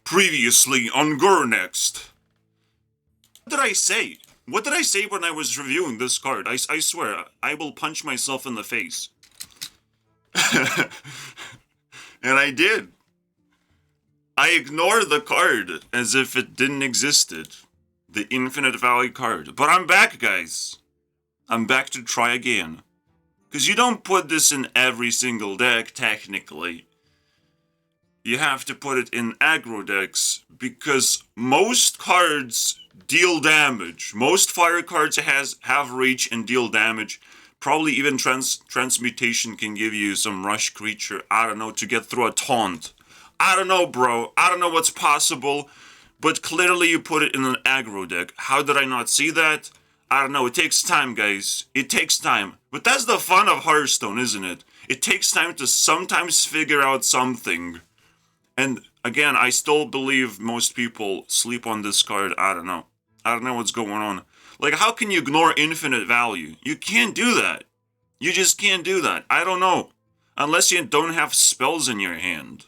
Previously on Gurunext. What did I say? What did I say when I was reviewing this card? I swear, I will punch myself in the face. And I did. I ignored the card as if it didn't existed. The Infinite Valley card. But I'm back, guys. I'm back to try again. Because you don't put this in every single deck, technically. You have to put it in aggro decks, because most cards deal damage. Most fire cards have reach and deal damage. Probably even transmutation can give you some rush creature, I don't know, to get through a taunt. I don't know, bro. I don't know what's possible, but clearly you put it in an aggro deck. How did I not see that? I don't know. It takes time, guys. It takes time. But that's the fun of Hearthstone, isn't it? It takes time to sometimes figure out something. And again, I still believe most people sleep on this card. I don't know. I don't know what's going on. Like, how can you ignore infinite value? You can't do that. You just can't do that. I don't know. Unless you don't have spells in your hand.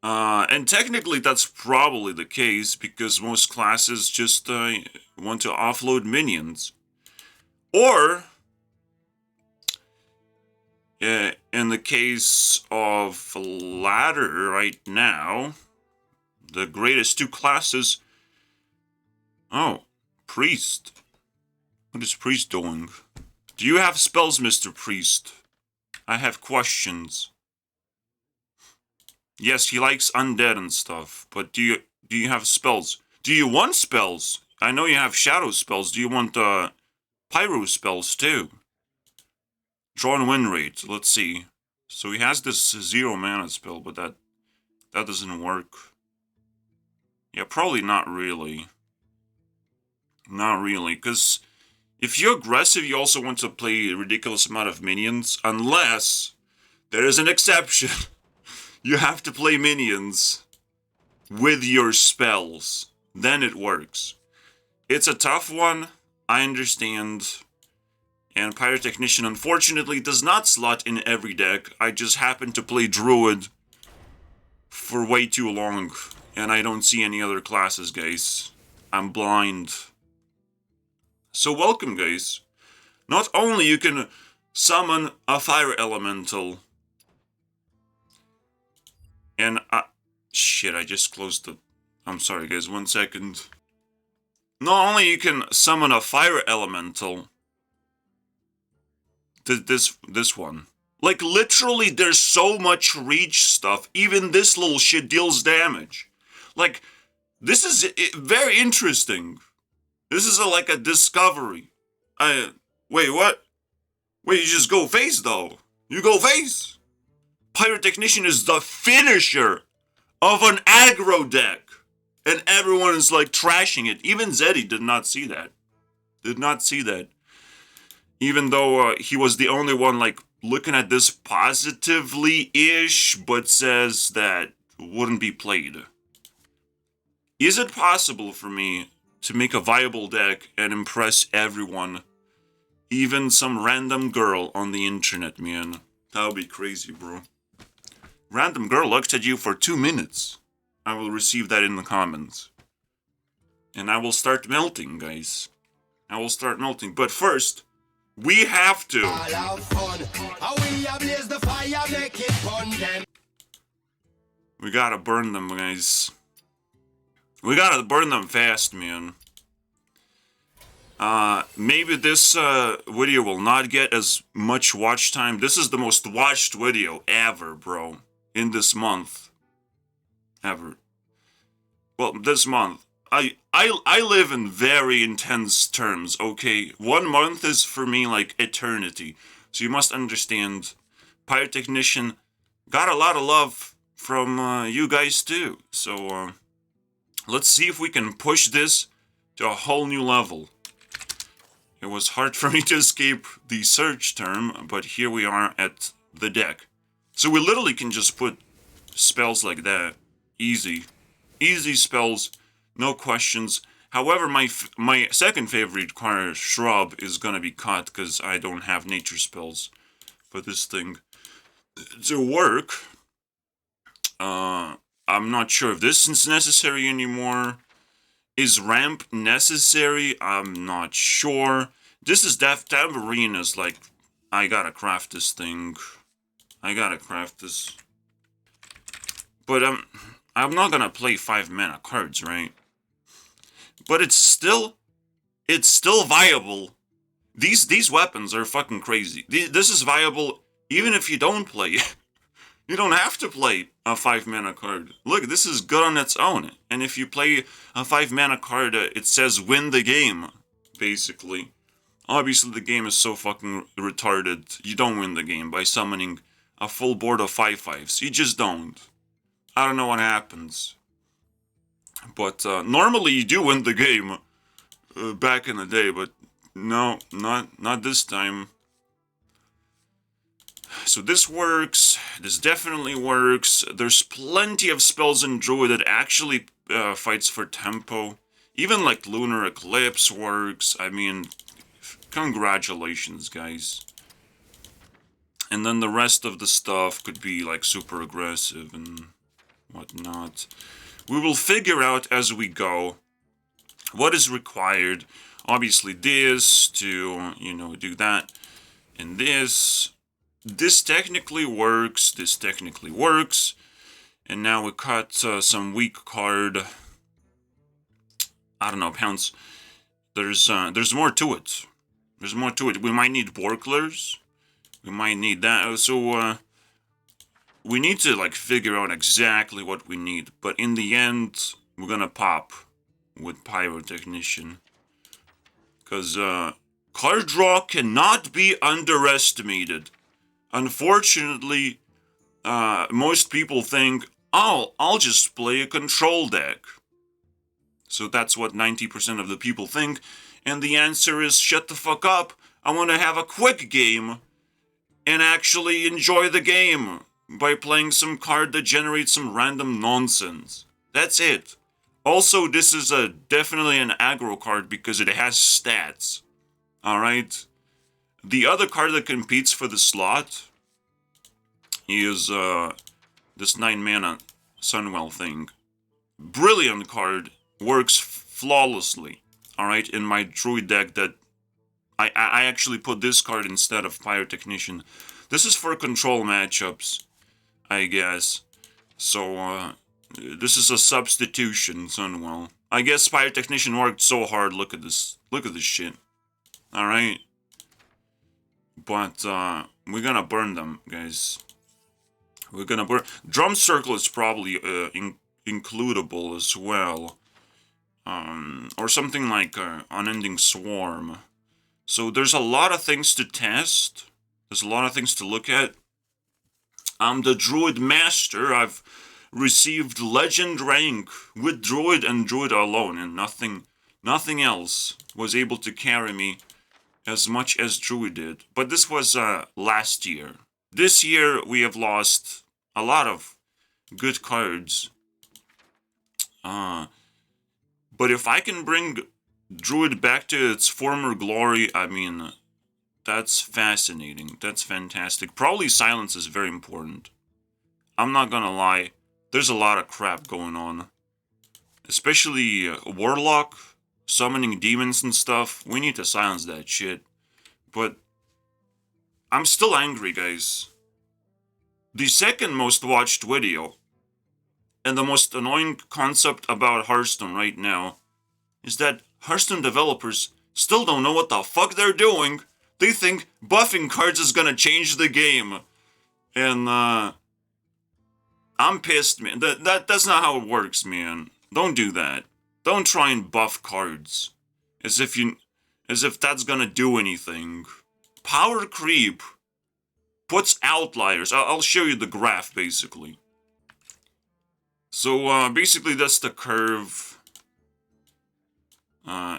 And technically that's probably the case, because most classes just want to offload minions. Or, in the case of ladder right now, the greatest two classes... Oh, Priest. What is Priest doing? Do you have spells, Mr. Priest? I have questions. Yes, he likes undead and stuff, but do you have spells? Do you want spells? I know you have shadow spells. Do you want pyro spells too? Draw and winrate. Let's see. So he has this 0 mana spell, but that doesn't work. Yeah, probably not really. Not really, because if you're aggressive, you also want to play a ridiculous amount of minions, unless there is an exception. You have to play minions with your spells. Then it works. It's a tough one, I understand. And Pyrotechnician, unfortunately, does not slot in every deck. I just happen to play Druid for way too long. And I don't see any other classes, guys. I'm blind. So welcome, guys. Not only you can summon a fire elemental... And, shit, I just closed the... I'm sorry, guys, 1 second. Not only you can summon a fire elemental... This one. Like, literally, there's so much reach stuff. Even this little shit deals damage. Like, this is very interesting. This is like a discovery. Wait, what? Wait, you just go face, though. You go face. Pyrotechnician is the finisher of an aggro deck. And everyone is like trashing it. Even Zeddy did not see that. Did not see that. Even though he was the only one like looking at this positively-ish, but says that wouldn't be played. Is it possible for me to make a viable deck and impress everyone? Even some random girl on the internet, man. That would be crazy, bro. Random girl looked at you for 2 minutes. I will receive that in the comments. And I will start melting, guys. I will start melting. But first, we have to. We gotta burn them, guys. We gotta burn them fast, man. Maybe this video will not get as much watch time. This is the most watched video ever, bro. In this month. Ever. Well, this month. I live in very intense terms, okay? 1 month is for me like eternity. So you must understand, Pyrotechnician got a lot of love from you guys too. So let's see if we can push this to a whole new level. It was hard for me to escape the search term, but here we are at the deck. So we literally can just put spells like that. Easy. Easy spells, no questions. However, my second favorite card, Shrub, is gonna be cut because I don't have nature spells for this thing to work. I'm not sure if this is necessary anymore. Is ramp necessary? I'm not sure. This is Tambourine is like, I gotta craft this thing. I gotta craft this. But I'm not gonna play 5 mana cards, right? But it's still viable. These weapons are fucking crazy. This is viable even if you don't play. You don't have to play a 5 mana card. Look, this is good on its own. And if you play a 5 mana card, it says win the game, basically. Obviously, the game is so fucking retarded. You don't win the game by summoning a full board of 5/5s. You just don't. I don't know what happens. But normally you do win the game back in the day, but no, not this time. So this works. This definitely works. There's plenty of spells in Druid that actually fights for tempo. Even like Lunar Eclipse works. I mean, congratulations, guys. And then the rest of the stuff could be like super aggressive and whatnot. We will figure out as we go what is required. Obviously this to, you know, do that. And this technically works. This technically works. And now we cut some weak card. I don't know, pounds. There's more to it. There's more to it. We might need Borklers. We might need that. So, we need to, like, figure out exactly what we need. But in the end, we're gonna pop with Pyrotechnician. Because, card draw cannot be underestimated. Unfortunately, most people think, oh, I'll just play a control deck. So that's what 90% of the people think. And the answer is, shut the fuck up. I want to have a quick game and actually enjoy the game by playing some card that generates some random nonsense. That's it. Also, this is definitely an aggro card because it has stats. Alright? The other card that competes for the slot is this 9 mana Sunwell thing. Brilliant card. Works flawlessly. Alright? In my Druid deck that I actually put this card instead of Pyrotechnician. This is for control matchups, I guess. So, this is a substitution, Sunwell. I guess Pyrotechnician worked so hard. Look at this. Look at this shit. Alright? But, we're gonna burn them, guys. We're gonna burn... Drum Circle is probably, includable as well. Or something like, Unending Swarm. So there's a lot of things to test. There's a lot of things to look at. I'm the Druid Master. I've received Legend rank with Druid and Druid alone, and nothing else was able to carry me as much as Druid did. But this was last year. This year we have lost a lot of good cards. But if I can bring Druid back to its former glory, I mean, that's fascinating. That's fantastic. Probably silence is very important. I'm not gonna lie. There's a lot of crap going on. Especially Warlock, summoning demons and stuff. We need to silence that shit. But I'm still angry, guys. The second most watched video, and the most annoying concept about Hearthstone right now, is that Hearthstone developers still don't know what the fuck they're doing. They think buffing cards is gonna change the game. And, I'm pissed, man. That's not how it works, man. Don't do that. Don't try and buff cards. As if that's gonna do anything. Power creep puts outliers. I'll show you the graph, basically. So, basically that's the curve.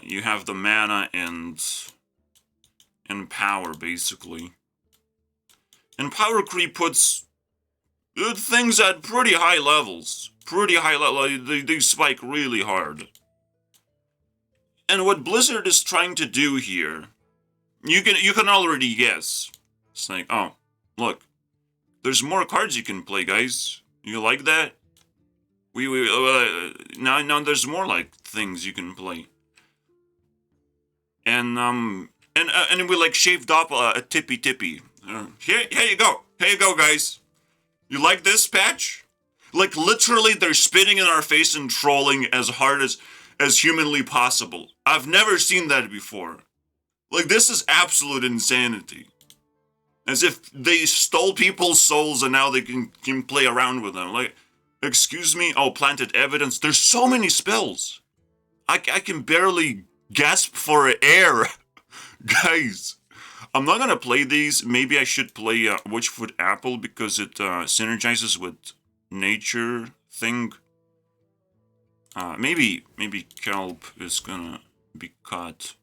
You have the mana and power, basically. And power creep puts things at pretty high levels. Pretty high level. They spike really hard. And what Blizzard is trying to do here, you can already guess. It's like, oh, look, there's more cards you can play, guys. You like that? Now there's more like things you can play. And we like shaved up a tippy. Here you go. Here you go, guys. You like this patch? Like literally, they're spitting in our face and trolling as hard as humanly possible. I've never seen that before. Like, this is absolute insanity. As if they stole people's souls and now they can play around with them. Like, excuse me? Oh, planted evidence. There's so many spells. I can barely gasp for air. Guys, I'm not gonna play these. Maybe I should play Witchfoot Apple because it synergizes with nature thing. Maybe Kelp is gonna be cut.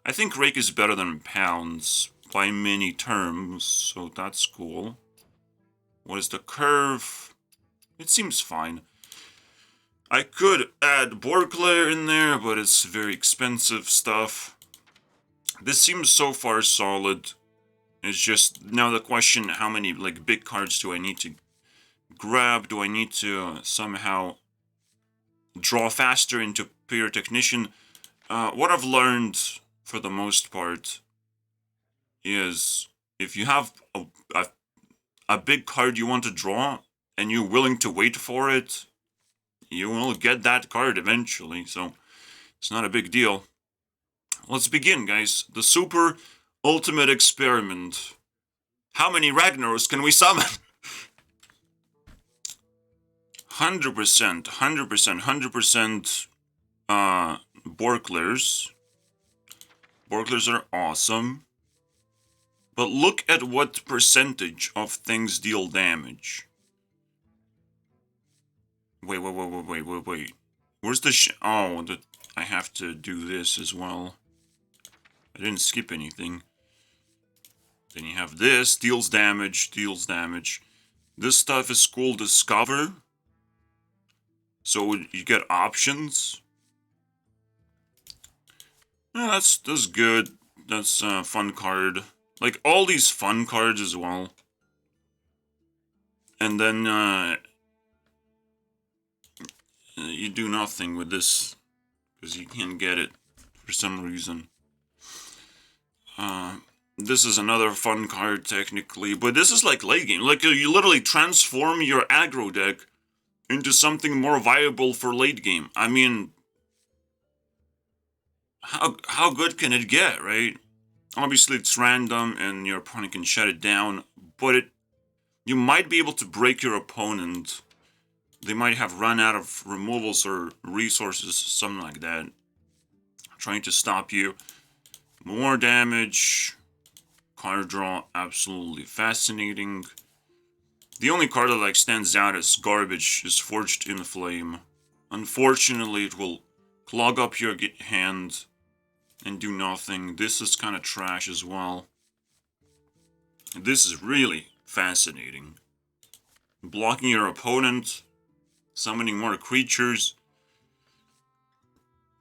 I think Rake is better than Pounds by many terms, so that's cool. What is the curve? It seems fine. I could add Borklair in there, but it's very expensive stuff. This seems so far solid. It's just now the question, how many like big cards do I need to grab? Do I need to somehow draw faster into Pyrotechnician? What I've learned for the most part is if you have a big card you want to draw and you're willing to wait for it, you will get that card eventually, so it's not a big deal. Let's begin, guys. The super ultimate experiment. How many Ragnaros can we summon? 100% Borklairs. Borklairs are awesome. But look at what percentage of things deal damage. Wait. Where's the I have to do this as well. I didn't skip anything. Then you have this, deals damage. This stuff is called Discover. So you get options. Yeah, that's good. That's a fun card. Like, all these fun cards as well. And then, you do nothing with this. Because you can't get it for some reason. This is another fun card, technically. But this is like late game. Like, you literally transform your aggro deck into something more viable for late game. I mean, how good can it get, right? Obviously, it's random, and your opponent can shut it down, but you might be able to break your opponent. They might have run out of removals or resources, something like that. Trying to stop you. More damage. Card draw, absolutely fascinating. The only card that like stands out as garbage is Forged in Flame. Unfortunately, it will clog up your hand and do nothing. This is kind of trash as well. This is really fascinating. Blocking your opponent, summoning more creatures.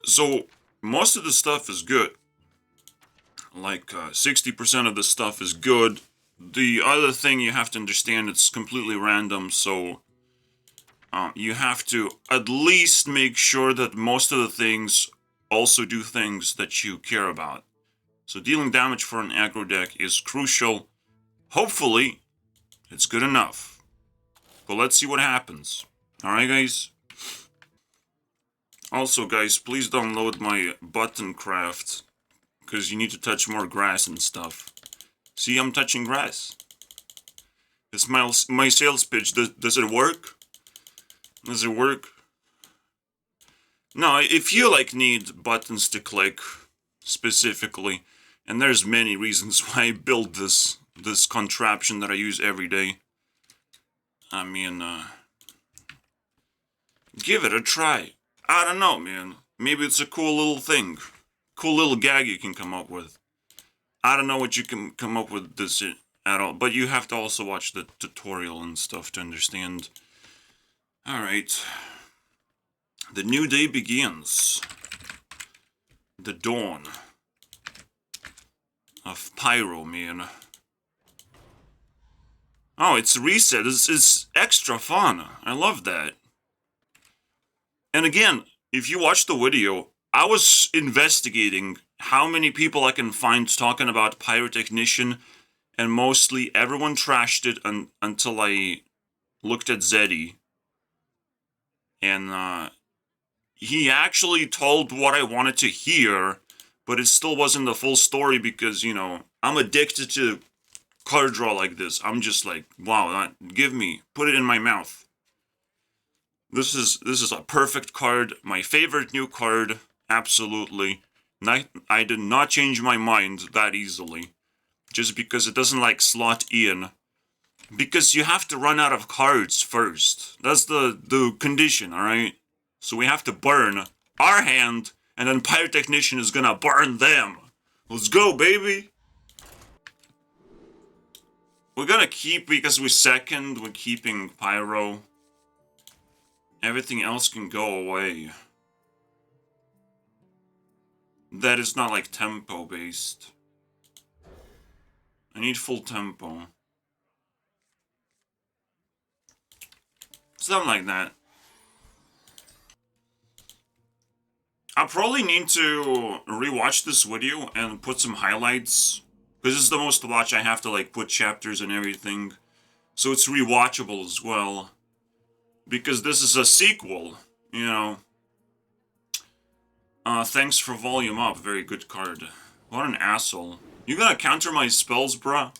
So, most of the stuff is good. Like, 60% of the stuff is good. The other thing you have to understand, it's completely random, so you have to at least make sure that most of the things also do things that you care about. So dealing damage for an aggro deck is crucial. Hopefully, it's good enough. But let's see what happens. Alright, guys? Also, guys, please download my button craft, because you need to touch more grass and stuff. See, I'm touching grass. It's my sales pitch. Does it work? Does it work? No, if you like need buttons to click specifically, and there's many reasons why I build this contraption that I use every day. I mean, give it a try. I don't know, man. Maybe it's a cool little thing. Cool little gag you can come up with. I don't know what you can come up with this at all, but you have to also watch the tutorial and stuff to understand. Alright. The new day begins. The dawn of Pyro, man. Oh, it's reset. It's extra fun. I love that. And again, if you watch the video, I was investigating how many people I can find talking about Pyrotechnician, and mostly everyone trashed it until I looked at Zeddy. And he actually told what I wanted to hear, but it still wasn't the full story because, you know, I'm addicted to card draw like this. I'm just like, wow, put it in my mouth. This is a perfect card, my favorite new card, absolutely. I did not change my mind that easily, just because it doesn't like slot in. Because you have to run out of cards first. That's the condition, alright? So we have to burn our hand, and then Pyrotechnician is gonna burn them. Let's go, baby! We're gonna keep, because we're keeping Pyro. Everything else can go away. That is not like tempo based. I need full tempo. Something like that. I'll probably need to rewatch this video and put some highlights. Because this is the most to watch, I have to like put chapters and everything. So it's rewatchable as well. Because this is a sequel, you know. Thanks for volume up, very good card. What an asshole. You gonna counter my spells, bruh?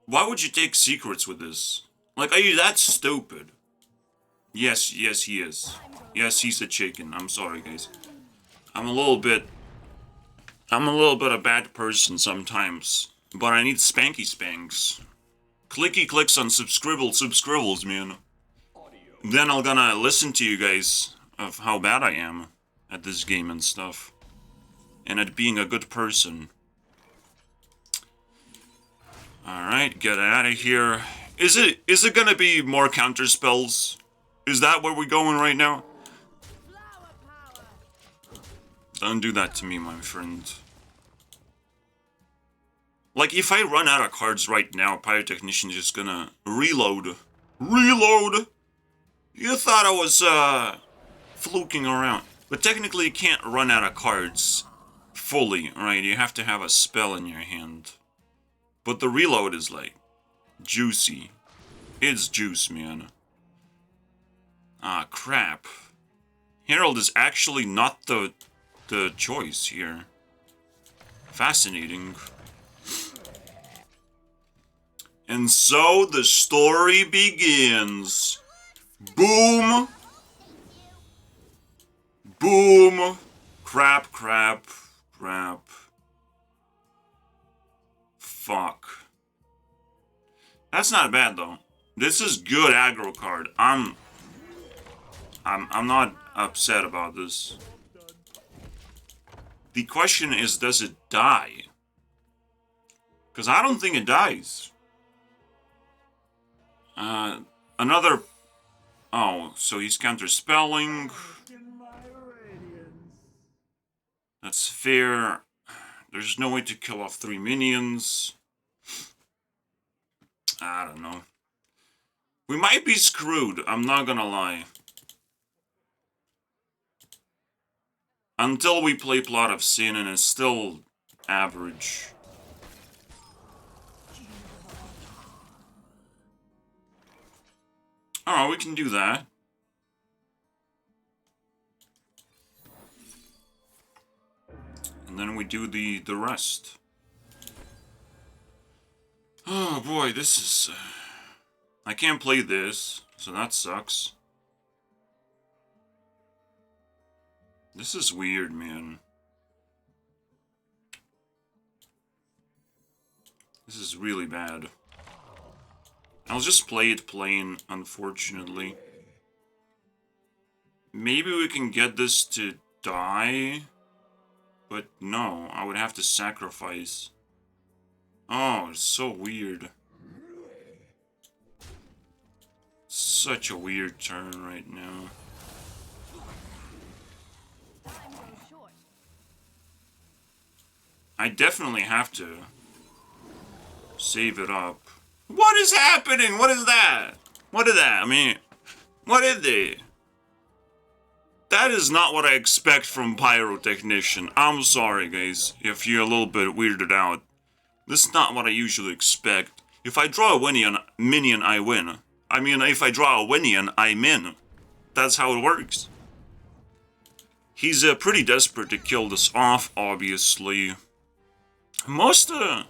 Why would you take secrets with this? Like, are you that stupid? Yes, he is. Yes, he's a chicken. I'm sorry, guys. I'm a little bit a bad person sometimes. But I need spanky spanks. Clicky clicks on subscribbles, man. Then I'm gonna listen to you guys of how bad I am at this game and stuff. And at being a good person. Alright, get out of here. Is it gonna be more counter spells? Is that where we're going right now? Don't do that to me, my friend. Like, if I run out of cards right now, Pyrotechnician is just gonna reload. Reload! You thought I was, fluking around. But technically, you can't run out of cards fully, right? You have to have a spell in your hand. But the reload is, like, juicy. It's juice, man. Ah, crap. Herald is actually not the choice here. Fascinating. And so the story begins. Boom. Boom. Crap, crap, crap. Fuck. That's not bad though. This is good aggro card. I'm not upset about this. The question is, does it die? Because I don't think it dies. Another... Oh, so he's counterspelling. That's fair. There's no way to kill off 3 minions. I don't know. We might be screwed, I'm not gonna lie. Until we play Plot of Sin and it's still average. Oh, we can do that. And then we do the rest. Oh boy, this is... I can't play this, so that sucks. This is weird, man. This is really bad. I'll just play it plain, unfortunately. Maybe we can get this to die? But no, I would have to sacrifice. Oh, it's so weird. Such a weird turn right now. I definitely have to save it up. What is happening? What is that? What is that? I mean, what is it? That is not what I expect from Pyrotechnician. I'm sorry, guys, if you're a little bit weirded out. This is not what I usually expect. If I draw a minion, I win. I mean, if I draw a minion, I'm in. That's how it works. He's pretty desperate to kill this off, obviously. Most of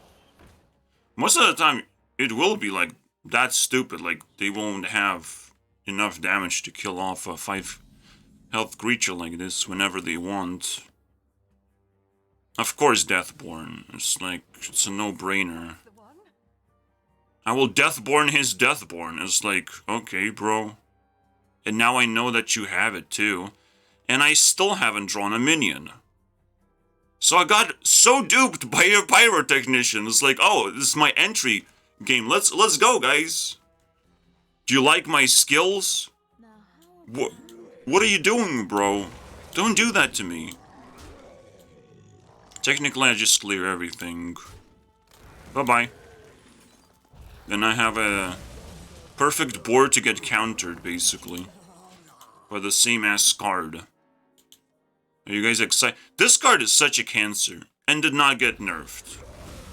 the time, it will be like that stupid. Like, they won't have enough damage to kill off a 5 health creature like this whenever they want. Of course, Deathborn. It's a no-brainer. I will Deathborn his Deathborn. It's like, okay, bro. And now I know that you have it too. And I still haven't drawn a minion. So I got so duped by a Pyrotechnician. It's like, oh, this is my entry game. Let's go, guys. Do you like my skills? What are you doing, bro? Don't do that to me. Technically, I just clear everything. Bye-bye. Then I have a perfect board to get countered, basically. By the same-ass card. Are you guys excited? This card is such a cancer. And did not get nerfed.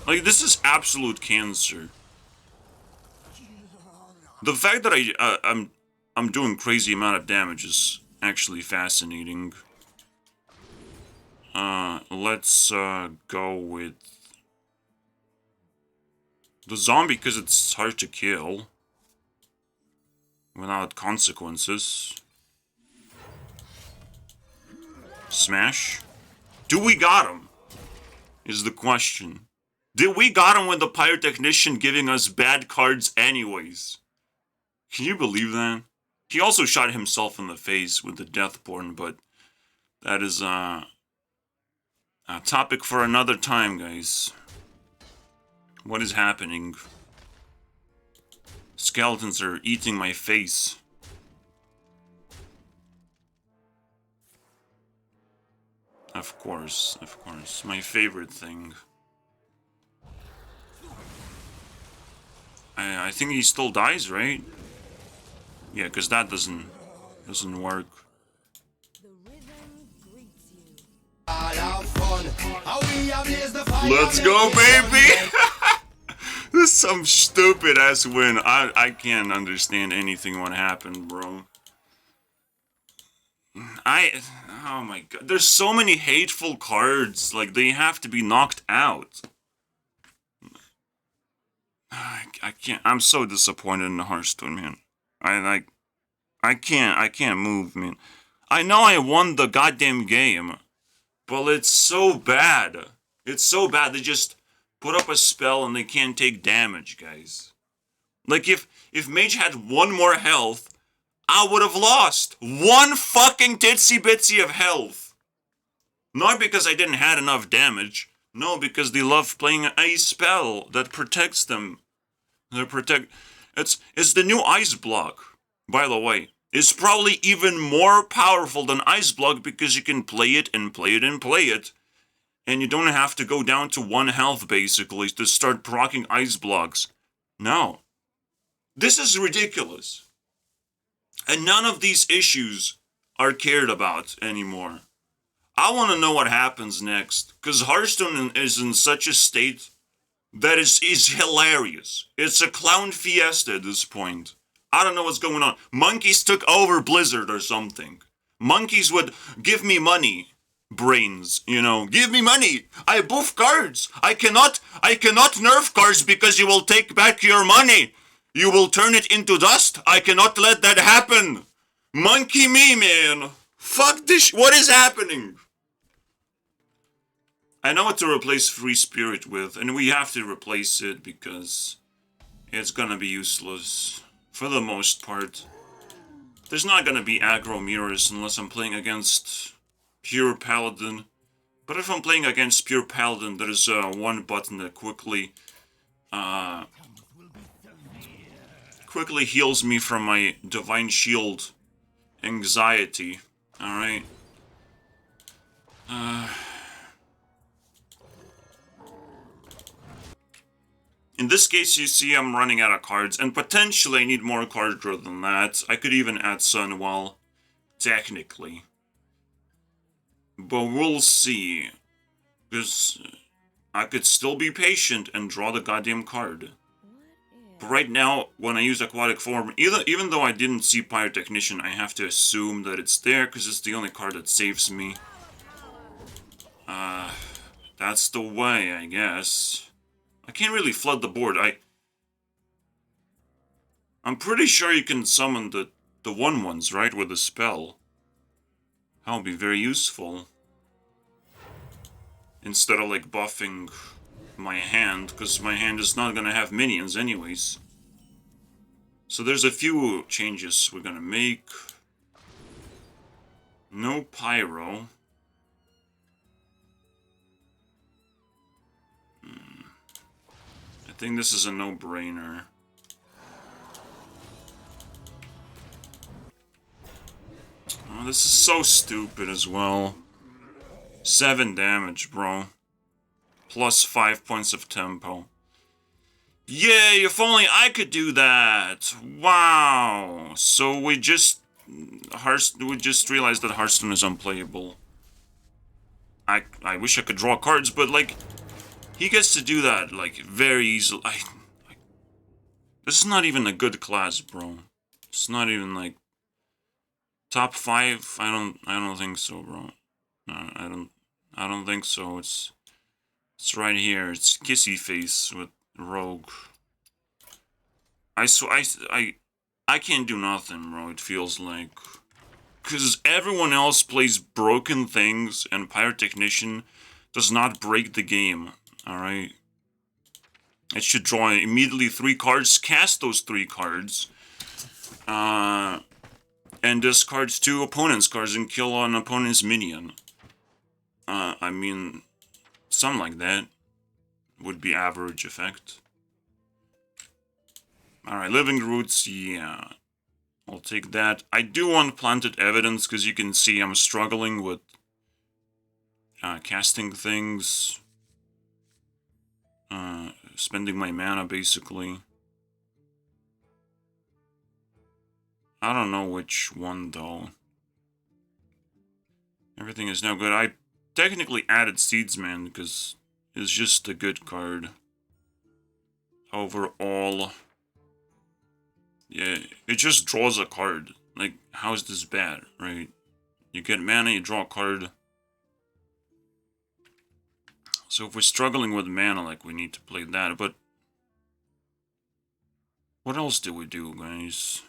Like, this is absolute cancer. The fact that I'm doing crazy amount of damage is actually fascinating. Let's go with the zombie because it's hard to kill without consequences. Smash. Do we got him? Is the question. Did we got him with the Pyrotechnician giving us bad cards anyways? Can you believe that? He also shot himself in the face with the Deathborn, but that is a topic for another time, guys. What is happening? Skeletons are eating my face. Of course, my favorite thing. I think he still dies, right? Yeah, because that doesn't work. Let's go, baby! This is some stupid ass win. I can't understand anything what happened, bro. Oh my god. There's so many hateful cards. Like, they have to be knocked out. I can't. I'm so disappointed in the Hearthstone, man. I can't move, man. I know I won the goddamn game, but it's so bad. It's so bad. They just put up a spell and they can't take damage, guys. Like, if Mage had 1 more health, I would have lost 1 fucking titsy bitsy of health. Not because I didn't have enough damage. No, because they love playing a spell that protects them. It's the new Ice Block, by the way. It's probably even more powerful than Ice Block because you can play it and play it and play it. And you don't have to go down to 1 health, basically, to start proccing Ice Blocks. No. This is ridiculous. And none of these issues are cared about anymore. I want to know what happens next, because Hearthstone is in such a state that is hilarious. It's a clown fiesta at this point. I don't know what's going on. Monkeys took over Blizzard or something. Monkeys would give me money. Brains, you know. Give me money. I buff cards. I cannot nerf cards because you will take back your money. You will turn it into dust. I cannot let that happen. Monkey me, man. Fuck this. What is happening? I know what to replace Free Spirit with, and we have to replace it because it's gonna be useless for the most part. There's not gonna be aggro mirrors unless I'm playing against Pure Paladin. But if I'm playing against Pure Paladin, there's one button that quickly heals me from my Divine Shield anxiety. Alright. In this case, you see I'm running out of cards, and potentially I need more card draw than that. I could even add Sunwell, technically. But we'll see. Because I could still be patient and draw the goddamn card. But right now, when I use Aquatic Form, even though I didn't see Pyrotechnician, I have to assume that it's there, because it's the only card that saves me. That's the way, I guess. I can't really flood the board. I'm pretty sure you can summon the 1/1s, right, with a spell. That would be very useful. Instead of, like, buffing my hand, because my hand is not gonna have minions anyways. So there's a few changes we're gonna make. No Pyro. I think this is a no-brainer. Oh, this is so stupid as well. 7 damage, bro. Plus 5 points of tempo. Yay, if only I could do that! Wow! So we just realized that Hearthstone is unplayable. I wish I could draw cards, but like, he gets to do that like very easily. This is not even a good class, bro. It's not even like top 5. I don't think so, bro. No, I don't think so. It's right here. It's Kissy Face with Rogue. I can't do nothing, bro. It feels like, because everyone else plays broken things, and Pyrotechnician does not break the game. All right. It should draw immediately 3 cards, cast those 3 cards, and discard 2 opponent's cards and kill an opponent's minion. I mean, something like that would be average effect. Alright, Living Roots, yeah. I'll take that. I do want Planted Evidence, because you can see I'm struggling with casting things. Spending my mana, basically. I don't know which one, though. Everything is now good. I technically added Seedsman, because it's just a good card. Overall. Yeah, it just draws a card. Like, how is this bad, right? You get mana, you draw a card. So if we're struggling with mana, like, we need to play that, but what else do we do, guys?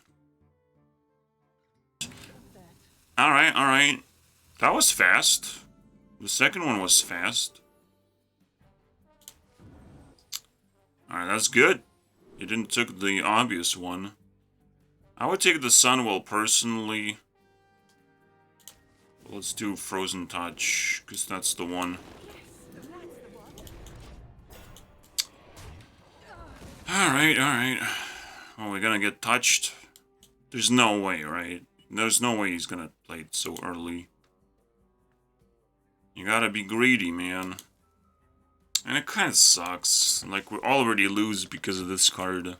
Alright. That was fast. The second one was fast. Alright, that's good. You didn't take the obvious one. I would take the Sunwell personally. Let's do Frozen Touch, because that's the one. Alright. Oh, we're gonna get touched? There's no way, right? There's no way he's gonna play it so early. You gotta be greedy, man. And it kinda sucks. Like, we already lose because of this card.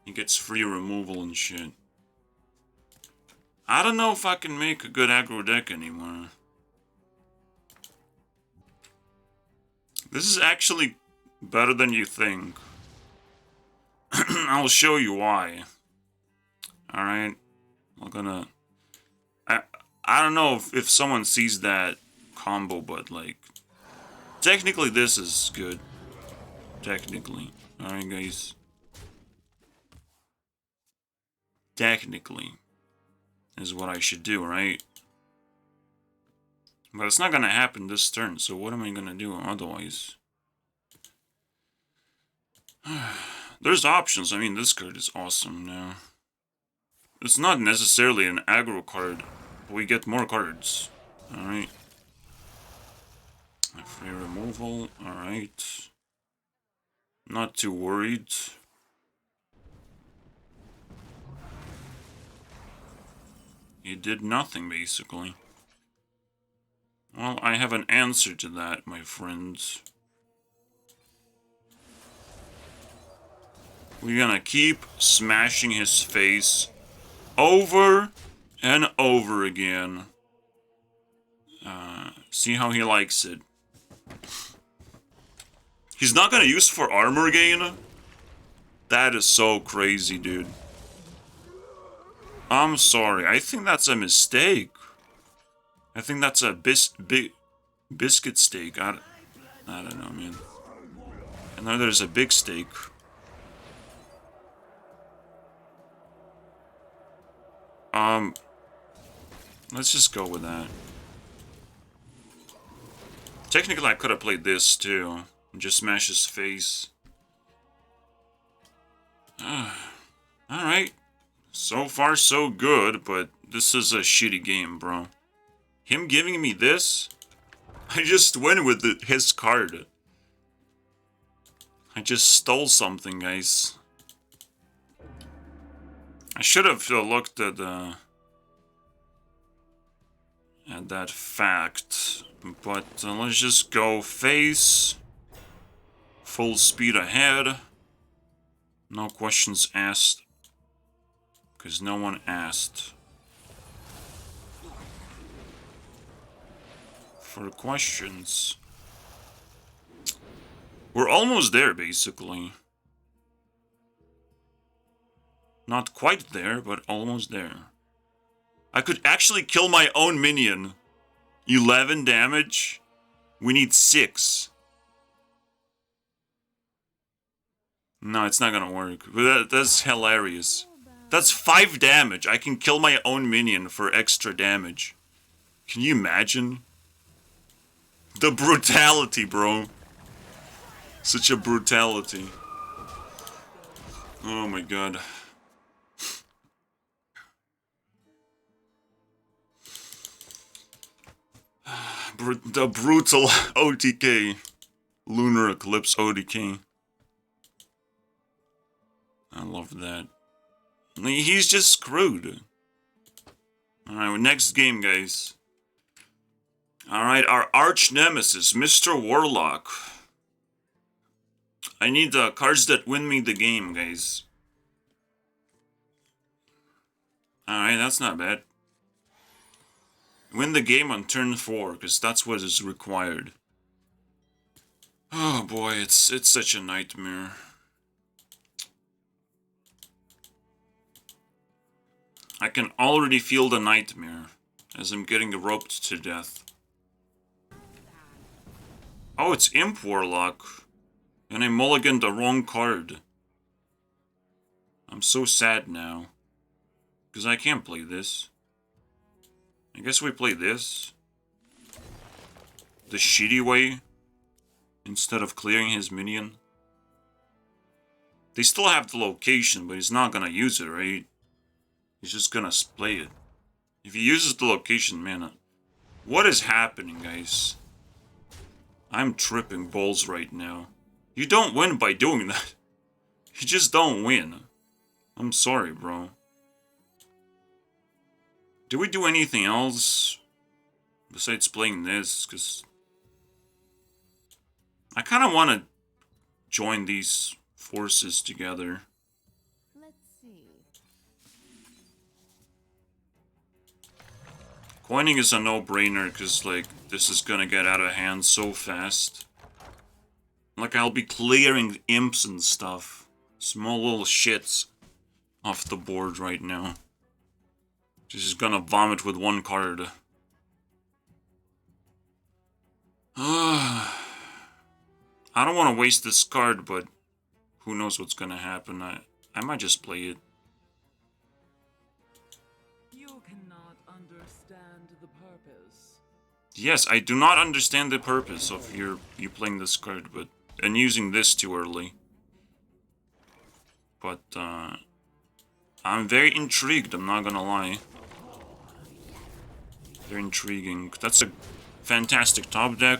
He gets free removal and shit. I don't know if I can make a good aggro deck anymore. This is actually better than you think. I'll show you why. Alright. I'm gonna... I don't know if someone sees that combo, but like... Technically this is good. Technically. Alright, guys. Technically. Is what I should do, right? But it's not gonna happen this turn, so what am I gonna do otherwise? There's options. I mean, this card is awesome now. It's not necessarily an aggro card, but we get more cards. Alright. Free removal. Alright. Not too worried. He did nothing, basically. Well, I have an answer to that, my friends. We're gonna keep smashing his face over and over again. See how he likes it. He's not gonna use for armor gain? That is so crazy, dude. I'm sorry. I think that's a mistake. I think that's a biscuit steak. I don't know, man. I know there's a big steak. Let's just go with that. Technically, I could have played this too. And just smash his face. Alright. So far, so good, but this is a shitty game, bro. Him giving me this? I just went with his card. I just stole something, guys. I should have looked at that fact, but let's just go face, full speed ahead, no questions asked, because no one asked for questions. We're almost there, basically. Not quite there, but almost there. I could actually kill my own minion. 11 damage. We need 6. No, it's not gonna work. But that's hilarious. That's 5 damage. I can kill my own minion for extra damage. Can you imagine? The brutality, bro. Such a brutality. Oh my god. The brutal OTK. Lunar Eclipse OTK. I love that. He's just screwed. Alright, next game, guys. Alright, our arch nemesis, Mr. Warlock. I need the cards that win me the game, guys. Alright, that's not bad. Win the game on turn 4, because that's what is required. Oh boy, it's such a nightmare. I can already feel the nightmare as I'm getting roped to death. Oh, it's Imp Warlock. And I mulliganed the wrong card. I'm so sad now. Because I can't play this. I guess we play this. The shitty way. Instead of clearing his minion. They still have the location, but he's not gonna use it, right? He's just gonna play it. If he uses the location, man, what is happening, guys? I'm tripping balls right now. You don't win by doing that. You just don't win. I'm sorry, bro. Do we do anything else besides playing this? Because I kind of want to join these forces together. Let's see. Coining is a no-brainer because, like, this is gonna get out of hand so fast. Like, I'll be clearing imps and stuff. Small little shits off the board right now. Just gonna vomit with one card. I don't want to waste this card, but who knows what's gonna happen. I might just play it. You cannot understand the purpose. Yes, I do not understand the purpose of you playing this card, and using this too early. But I'm very intrigued, I'm not gonna lie. Very intriguing. That's a fantastic top deck.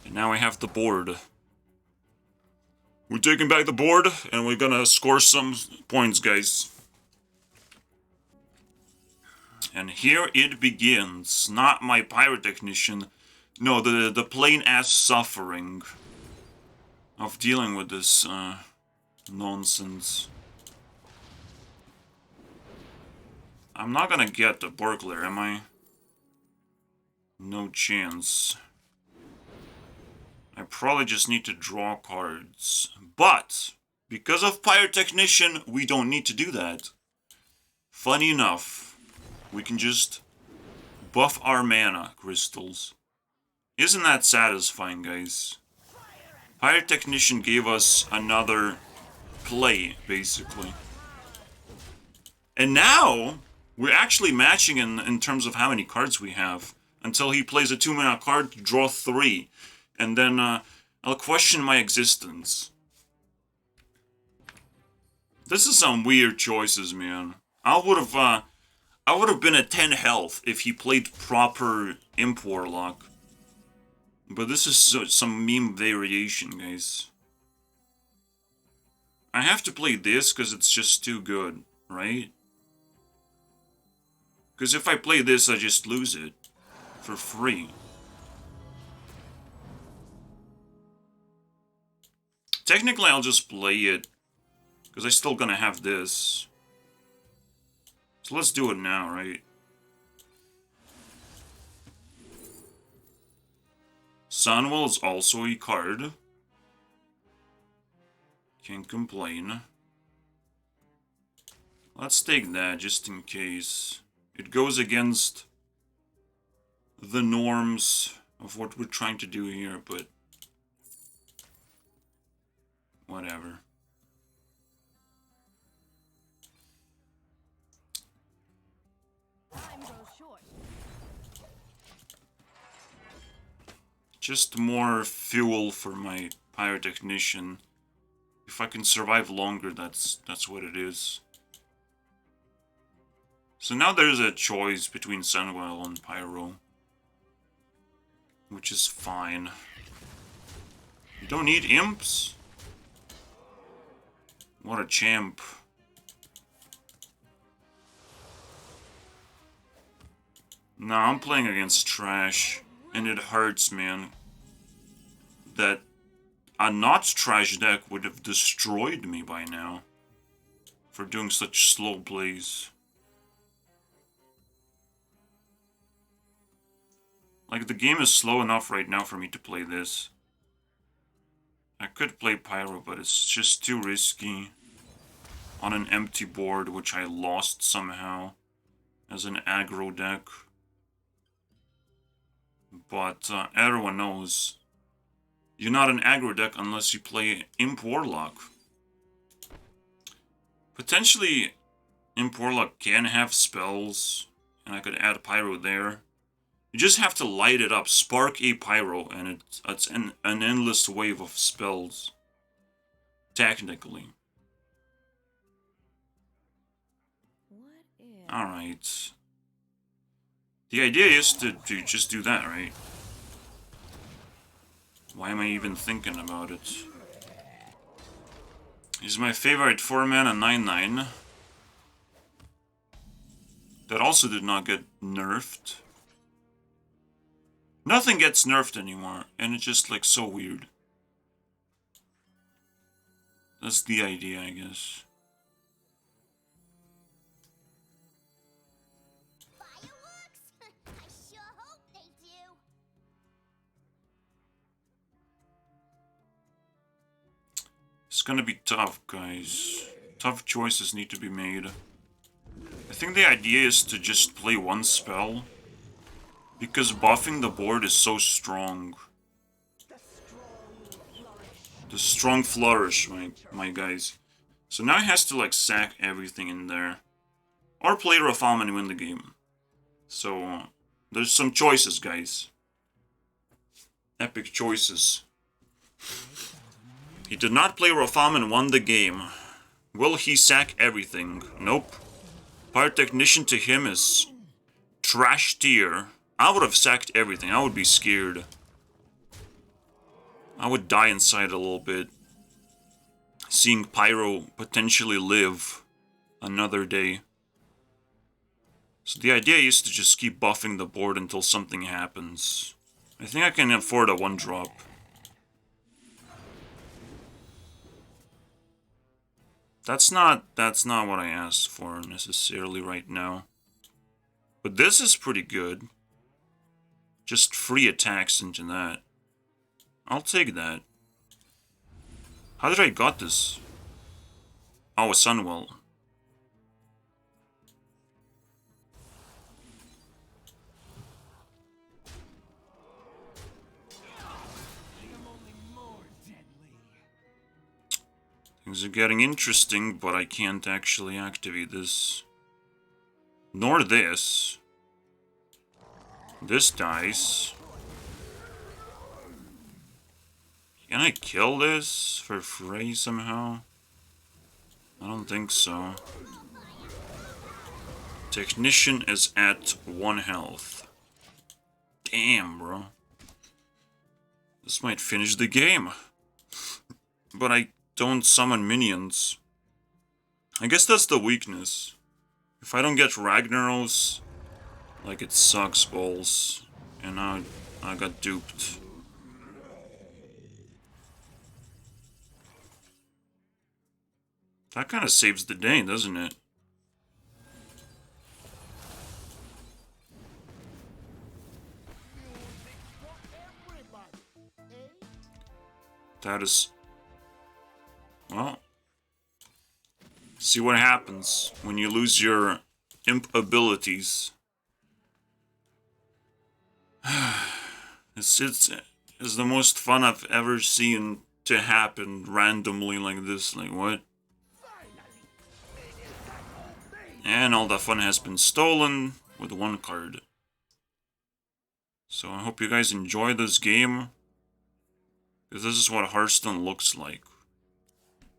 And now I have the board. We're taking back the board, and we're gonna score some points, guys. And here it begins. Not my Pyrotechnician. No, the plain-ass suffering of dealing with this Nonsense. I'm not gonna get a burglar, am I? No chance. I probably just need to draw cards. But, because of Pyrotechnician, we don't need to do that. Funny enough, we can just buff our mana crystals. Isn't that satisfying, guys? Pyrotechnician gave us another play, basically. And now, we're actually matching in terms of how many cards we have. Until he plays a 2-mana card, draw 3. And then I'll question my existence. This is some weird choices, man. I would have been at 10 health if he played proper Imp Warlock. But this is some meme variation, guys. I have to play this because it's just too good, right? Because if I play this, I just lose it. For free. Technically, I'll just play it. Because I'm still gonna have this. So let's do it now, right? Sunwell is also a card. Can't complain. Let's take that just in case. It goes against the norms of what we're trying to do here, but whatever. Just more fuel for my Pyrotechnician. If I can survive longer, that's what it is. So now there's a choice between Sunwell and Pyro. Which is fine. You don't need imps? What a champ. No, I'm playing against trash. And it hurts, man. That a not trash deck would have destroyed me by now. For doing such slow plays. Like, the game is slow enough right now for me to play this. I could play Pyro, but it's just too risky. On an empty board, which I lost somehow. As an aggro deck. But everyone knows. You're not an aggro deck unless you play Imp Warlock. Potentially, Imp Warlock can have spells. And I could add Pyro there. You just have to light it up, spark a Pyro, and it's an endless wave of spells. Technically. Alright. The idea is to just do that, right? Why am I even thinking about it? He's my favorite 4-mana 9/9. That also did not get nerfed. Nothing gets nerfed anymore, and it's just like so weird. That's the idea, I guess. It's gonna be tough, guys. Tough choices need to be made. I think the idea is to just play one spell. Because buffing the board is so strong. The strong flourish, my guys. So now he has to like sack everything in there. Or play Rafalman and win the game. So there's some choices, guys. Epic choices. He did not play Rafalman and won the game. Will he sack everything? Nope. Pyrotechnician to him is trash tier. I would have sacked everything. I would be scared. I would die inside a little bit. Seeing Pyro potentially live another day. So the idea is to just keep buffing the board until something happens. I think I can afford a 1-drop. That's not what I asked for necessarily right now. But this is pretty good. Just free attacks into that. I'll take that. How did I got this? Oh, a Sunwell. Things are getting interesting, but I can't actually activate this. Nor this. This dies. Can I kill this for free somehow? I don't think so. Technician is at 1 health. Damn, bro. This might finish the game. But I don't summon minions. I guess that's the weakness. If I don't get Ragnaros, like, it sucks balls. And I got duped. That kind of saves the day, doesn't it? That is... Well... See what happens when you lose your imp abilities. It's the most fun I've ever seen to happen randomly like this. Like, what? And all the fun has been stolen with 1 card. So I hope you guys enjoy this game. Because this is what Hearthstone looks like.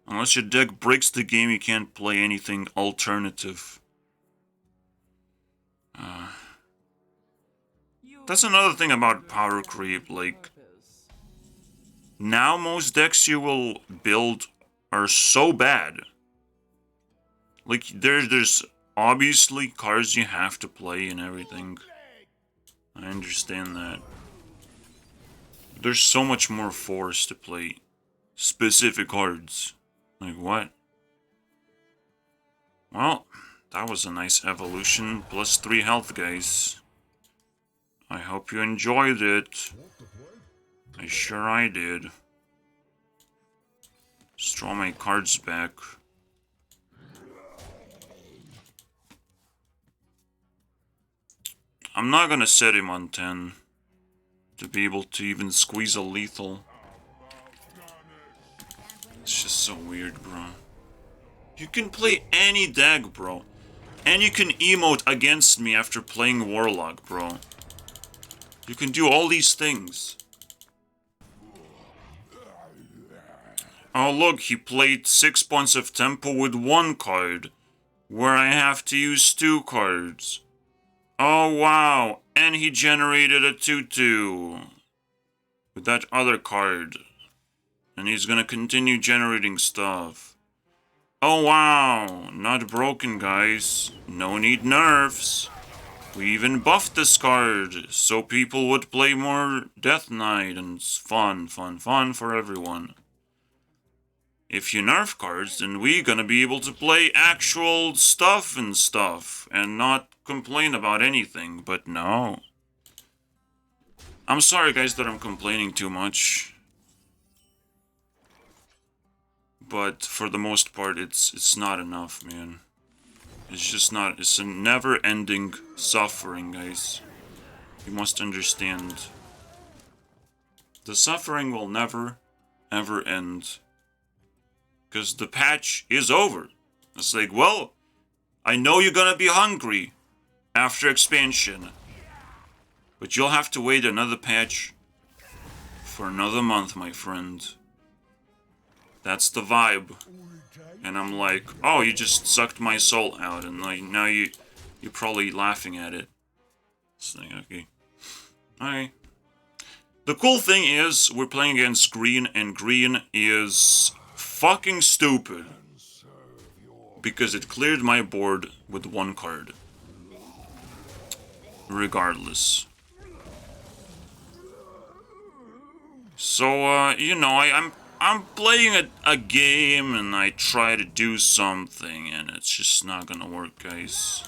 Unless your deck breaks the game, you can't play anything alternative. That's another thing about power creep, like... Now most decks you will build are so bad. Like, there's obviously cards you have to play and everything. I understand that. There's so much more force to play specific cards. Like, what? Well, that was a nice evolution. Plus 3 health, guys. I hope you enjoyed it. I sure I did. Just draw my cards back. I'm not gonna set him on 10 to be able to even squeeze a lethal. It's just so weird, bro. You can play any deck, bro. And you can emote against me after playing Warlock, bro. You can do all these things. Oh look, he played 6 points of tempo with 1 card, where I have to use 2 cards. Oh wow, and he generated a 2/2 with that other card. And he's gonna continue generating stuff. Oh wow, not broken, guys. No need nerfs. We even buffed this card so people would play more Death Knight, and it's fun for everyone. If you nerf cards, then we gonna be able to play actual stuff and not complain about anything, but no. I'm sorry, guys, that I'm complaining too much. But for the most part, it's not enough, man. It's just not. It's a never-ending suffering, guys. You must understand. The suffering will never, ever end. Because the patch is over. It's like, well, I know you're gonna be hungry after expansion. But you'll have to wait another patch for another month, my friend. That's the vibe. And I'm like, oh, you just sucked my soul out, and like now you're probably laughing at it. It's like, okay. Alright. The cool thing is, we're playing against green, and green is fucking stupid. Because it cleared my board with 1 card. Regardless. So, you know, I'm playing a game and I try to do something and it's just not gonna work, guys.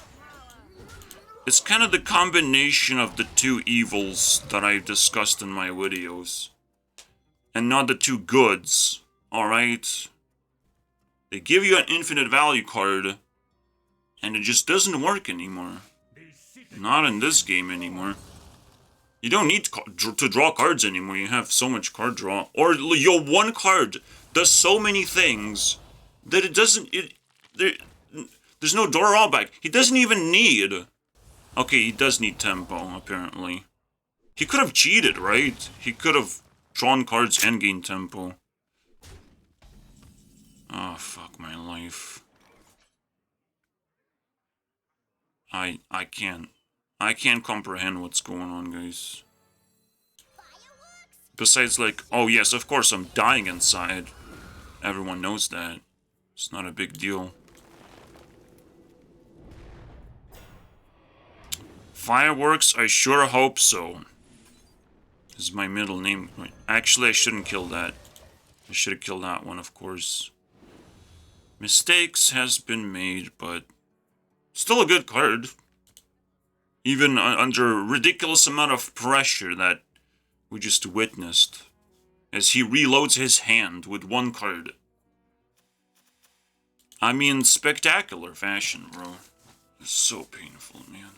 It's kind of the combination of the two evils that I've discussed in my videos. And not the two goods, alright? They give you an infinite value card, and it just doesn't work anymore. Not in this game anymore. You don't need to draw cards anymore, you have so much card draw. Or your one card does so many things that it doesn't... there's no drawback. He doesn't even need... Okay, he does need tempo, apparently. He could have cheated, right? He could have drawn cards and gained tempo. Oh, fuck my life. I can't comprehend what's going on, guys. Besides, like, oh yes, of course I'm dying inside. Everyone knows that. It's not a big deal. Fireworks, I sure hope so. This is my middle name. Actually, I shouldn't kill that. I should have killed that one, of course. Mistakes has been made, but still a good card. Even under a ridiculous amount of pressure that we just witnessed. As he reloads his hand with one card. I mean, spectacular fashion, bro. It's so painful, man.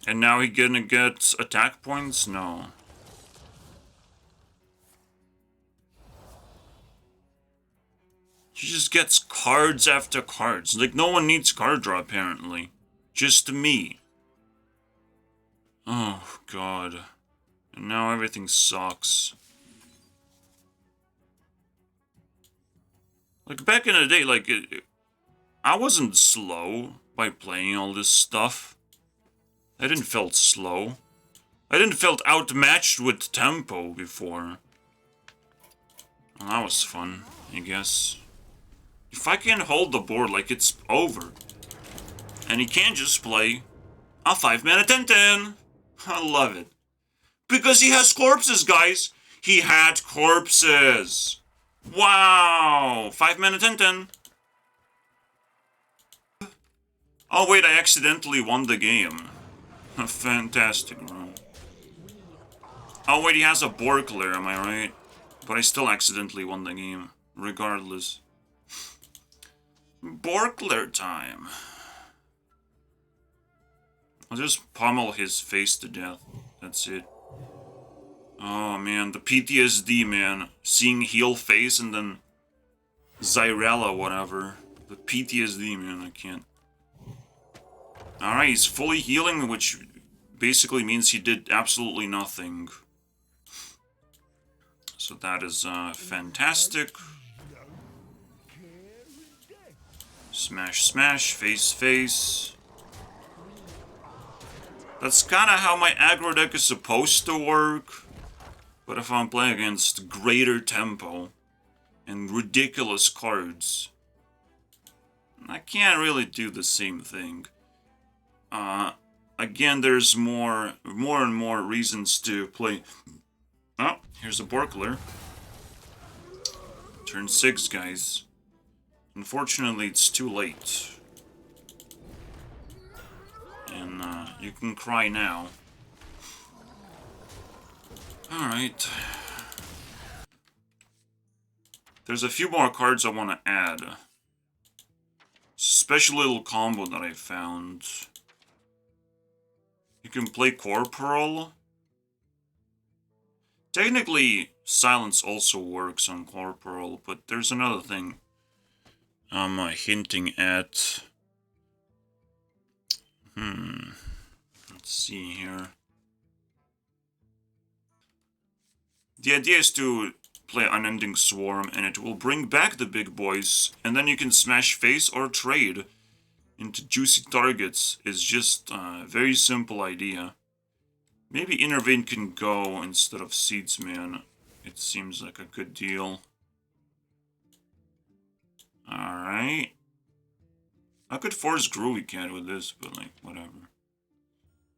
And now he gonna get attack points? No. He just gets cards after cards. Like, no one needs card draw, apparently. Just me. Oh, God. And now everything sucks. Like, back in the day, like, I wasn't slow by playing all this stuff. I didn't felt slow. I didn't felt outmatched with tempo before. Well, that was fun, I guess. If I can't hold the board, like, it's over. And he can't just play a 5-mana 10-10. I love it. Because he has corpses, guys. He had corpses. Wow. 5-mana 10-10. Oh, wait, I accidentally won the game. Fantastic, bro. Oh, wait, he has a Borkler, am I right? But I still accidentally won the game, regardless. Borkler time. I'll just pummel his face to death. That's it. Oh, man, the PTSD, man. Seeing heal face and then Zyrella, whatever. The PTSD, man, I can't. Alright, he's fully healing, which basically means he did absolutely nothing. So that is fantastic. Smash, smash, face, face. That's kind of how my aggro deck is supposed to work. But if I'm playing against greater tempo and ridiculous cards, I can't really do the same thing. Again, there's more and more reasons to play. Oh, here's a Borkler. Turn 6, guys. Unfortunately, it's too late. And, you can cry now. Alright. There's a few more cards I want to add. Special little combo that I found. You can play Corporal. Technically, Silence also works on Corporal, but there's another thing I'm hinting at. Let's see here. The idea is to play Unending Swarm, and it will bring back the big boys, and then you can smash face or trade into juicy targets. It's just a very simple idea. Maybe Intervene can go instead of Seedsman. It seems like a good deal. Alright. I could force Groovy Cat with this, but like, whatever.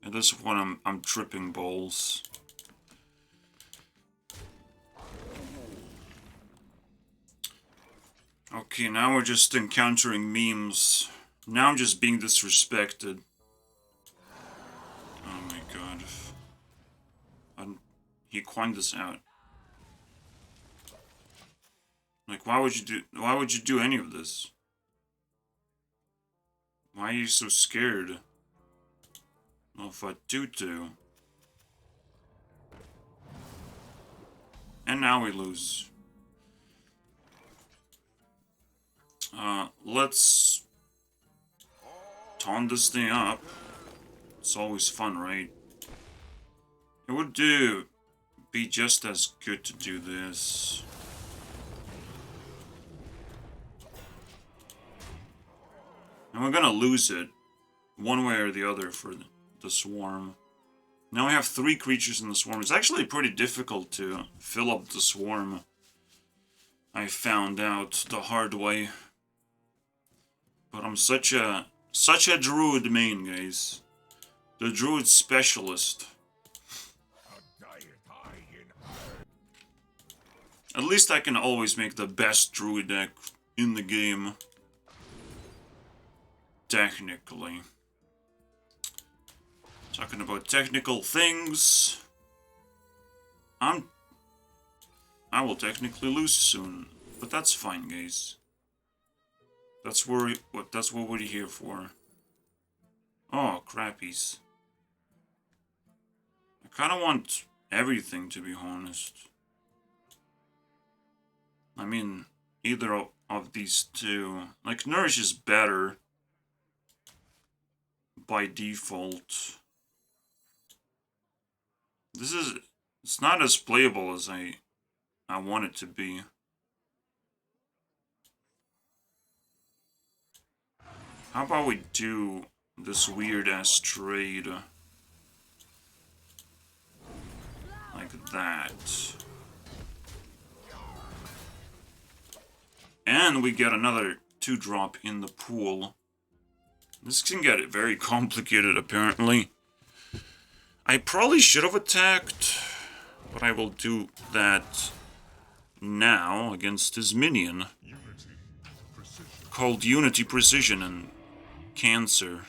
At this point, I'm tripping balls. Okay, now we're just encountering memes. Now I'm just being disrespected. Oh my god. He coined this out. Like, why would you do any of this? Why are you so scared? Well, if I do. And now we lose. Let's taunt this thing up. It's always fun, right? It would be just as good to do this. And we're gonna lose it, one way or the other, for the swarm. Now we have 3 creatures in the swarm. It's actually pretty difficult to fill up the swarm. I found out the hard way. But I'm such a druid main, guys. The druid specialist. At least I can always make the best druid deck in the game. Technically. Talking about technical things. I will technically lose soon, but that's fine, guys. That's what we're here for. Oh, crappies. I kind of want everything, to be honest. I mean, either of these two. Like, Nourish is better by default. It's not as playable as I want it to be. How about we do this weird-ass trade? Like that. And we get another 2-drop in the pool. This can get very complicated, apparently. I probably should have attacked, but I will do that now against his minion. Called Unity Precision and Cancer.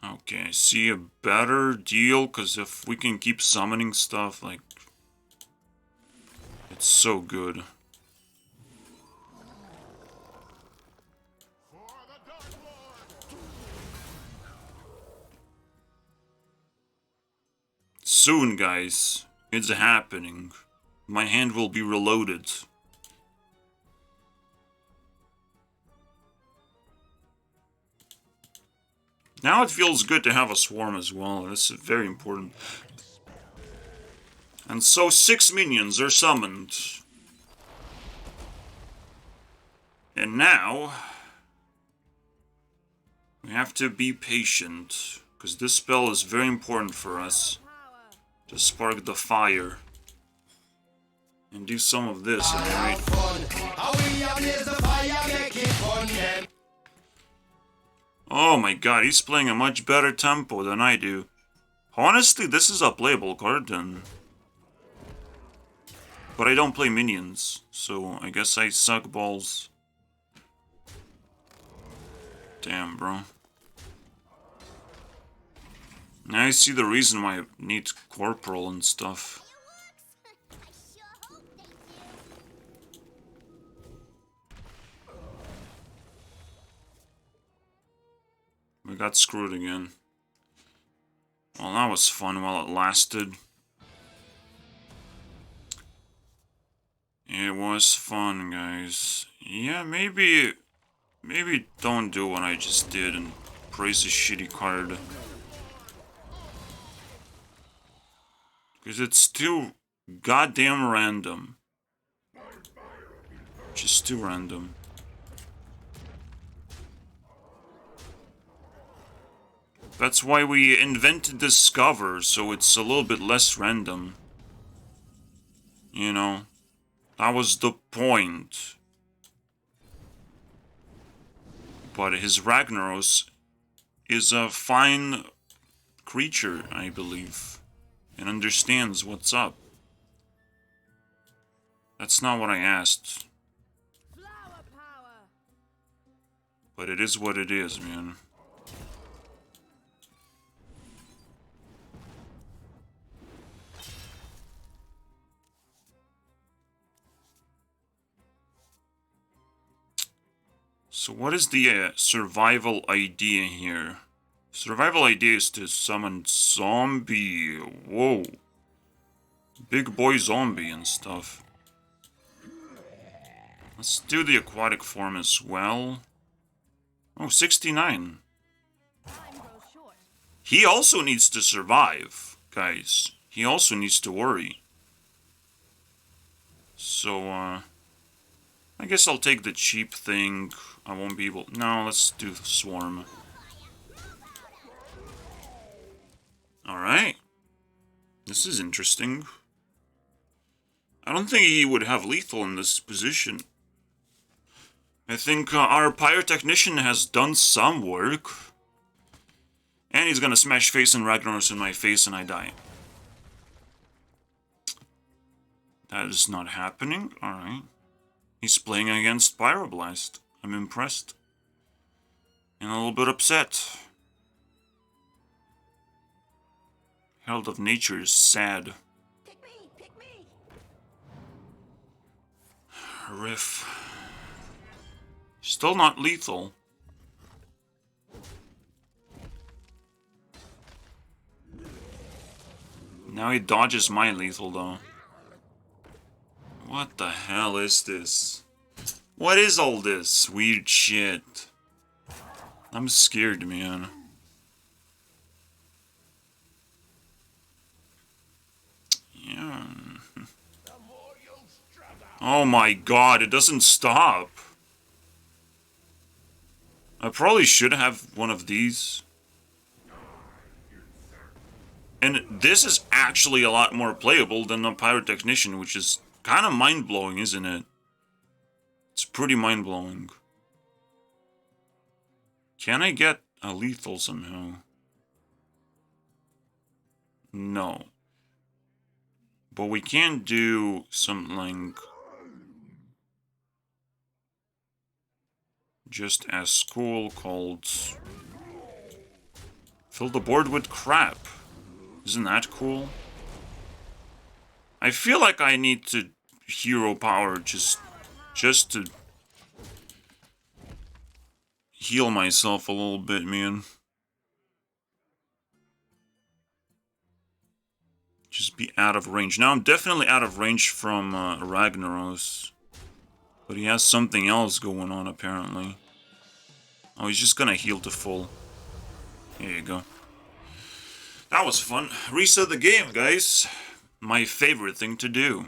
Okay, I see a better deal, because if we can keep summoning stuff, like, it's so good. Soon, guys. It's happening. My hand will be reloaded. Now it feels good to have a swarm as well. That's very important. And so 6 minions are summoned. And now we have to be patient, because this spell is very important for us. To spark the fire. And do some of this, alright? Oh my god, he's playing a much better tempo than I do. Honestly, this is a playable card then. But I don't play minions, so I guess I suck balls. Damn, bro. Now I see the reason why I need Corporal and stuff. We got screwed again. Well, that was fun while it lasted. It was fun, guys. Yeah, maybe don't do what I just did and praise a shitty card. Because it's too goddamn random. Just too random. That's why we invented Discover, so it's a little bit less random. You know, that was the point. But his Ragnaros is a fine creature, I believe, and understands what's up. That's not what I asked. Flower power. But it is what it is, man. So what is the survival idea here? Survival idea is to summon zombie. Whoa. Big boy zombie and stuff. Let's do the aquatic form as well. Oh, 69. Time grows short. He also needs to survive, guys. He also needs to worry. So, I guess I'll take the cheap thing. I won't be able... No, let's do the swarm. Alright. This is interesting. I don't think he would have lethal in this position. I think our Pyrotechnician has done some work. And he's gonna smash face and Ragnaros in my face and I die. That is not happening. Alright. He's playing against Pyroblast. I'm impressed. And a little bit upset. Herald of Nature is sad. Pick me, pick me. Riff. Still not lethal. Now he dodges my lethal though. What the hell is this? What is all this weird shit? I'm scared, man. Yeah. Oh my god, it doesn't stop. I probably should have one of these. And this is actually a lot more playable than the Pyrotechnician, which is kind of mind-blowing, isn't it? It's pretty mind-blowing. Can I get a lethal somehow? No. But we can do something just as cool called fill the board with crap. Isn't that cool? I feel like I need to hero power just to heal myself a little bit, man. Just be out of range. Now I'm definitely out of range from Ragnaros. But he has something else going on, apparently. Oh, he's just gonna heal to full. There you go. That was fun. Reset the game, guys. My favorite thing to do.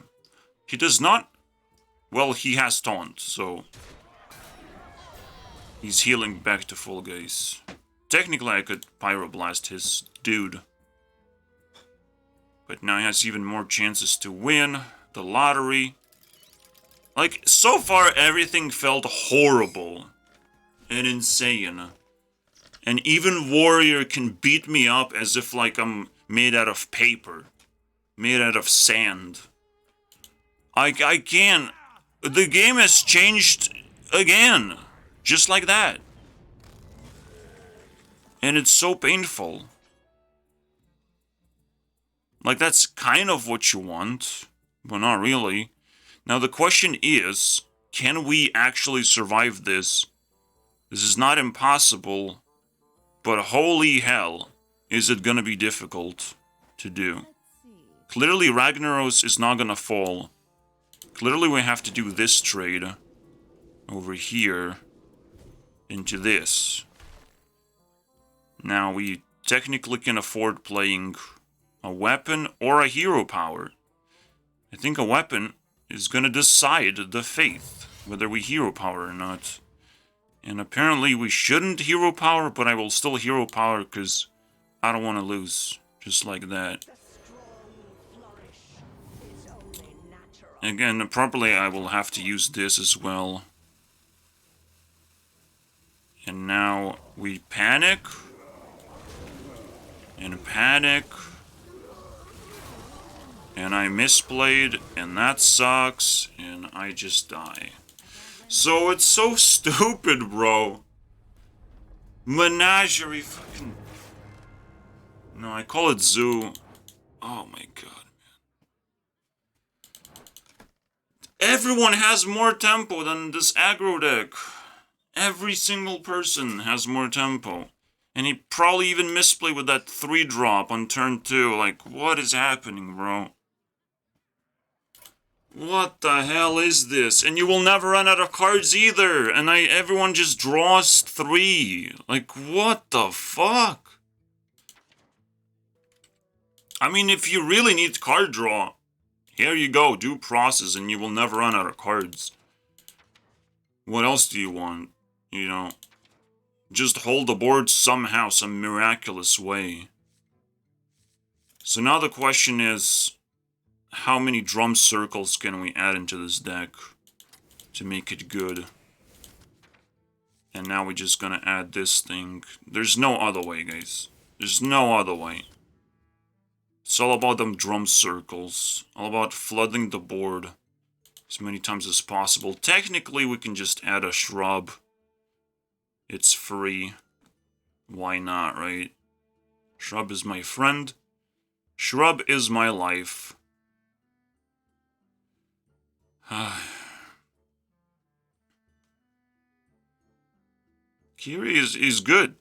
He does not... Well, he has taunt, so... He's healing back to full, guys. Technically, I could Pyroblast his dude. But now he has even more chances to win the lottery. Like, so far, everything felt horrible and insane. And even Warrior can beat me up as if, like, I'm made out of paper. Made out of sand. I can't... The game has changed again. Just like that. And it's so painful. Like, that's kind of what you want. But not really. Now, the question is, can we actually survive this? This is not impossible. But holy hell, is it gonna be difficult to do. Clearly, Ragnaros is not gonna fall. Clearly, we have to do this trade. Over here. Into this. Now, we technically can afford playing a weapon or a hero power. I think a weapon is gonna decide the fate. Whether we hero power or not. And apparently we shouldn't hero power, but I will still hero power because I don't want to lose. Just like that. Again, probably I will have to use this as well. And now we panic. And panic. And I misplayed, and that sucks, and I just die. So it's so stupid, bro. Menagerie fucking... No, I call it zoo. Oh my god, man. Everyone has more tempo than this aggro deck. Every single person has more tempo. And he probably even misplayed with that 3-drop on turn 2. Like, what is happening, bro? What the hell is this? And you will never run out of cards either. And everyone just draws 3. Like, what the fuck? I mean, if you really need card draw, here you go. Do process and you will never run out of cards. What else do you want? You know, just hold the board somehow, some miraculous way. So now the question is, how many drum circles can we add into this deck to make it good? And now we're just gonna add this thing. There's no other way, guys. There's no other way. It's all about them drum circles. All about flooding the board as many times as possible. Technically, we can just add a shrub. It's free. Why not, right? Shrub is my friend. Shrub is my life. Kiri is good.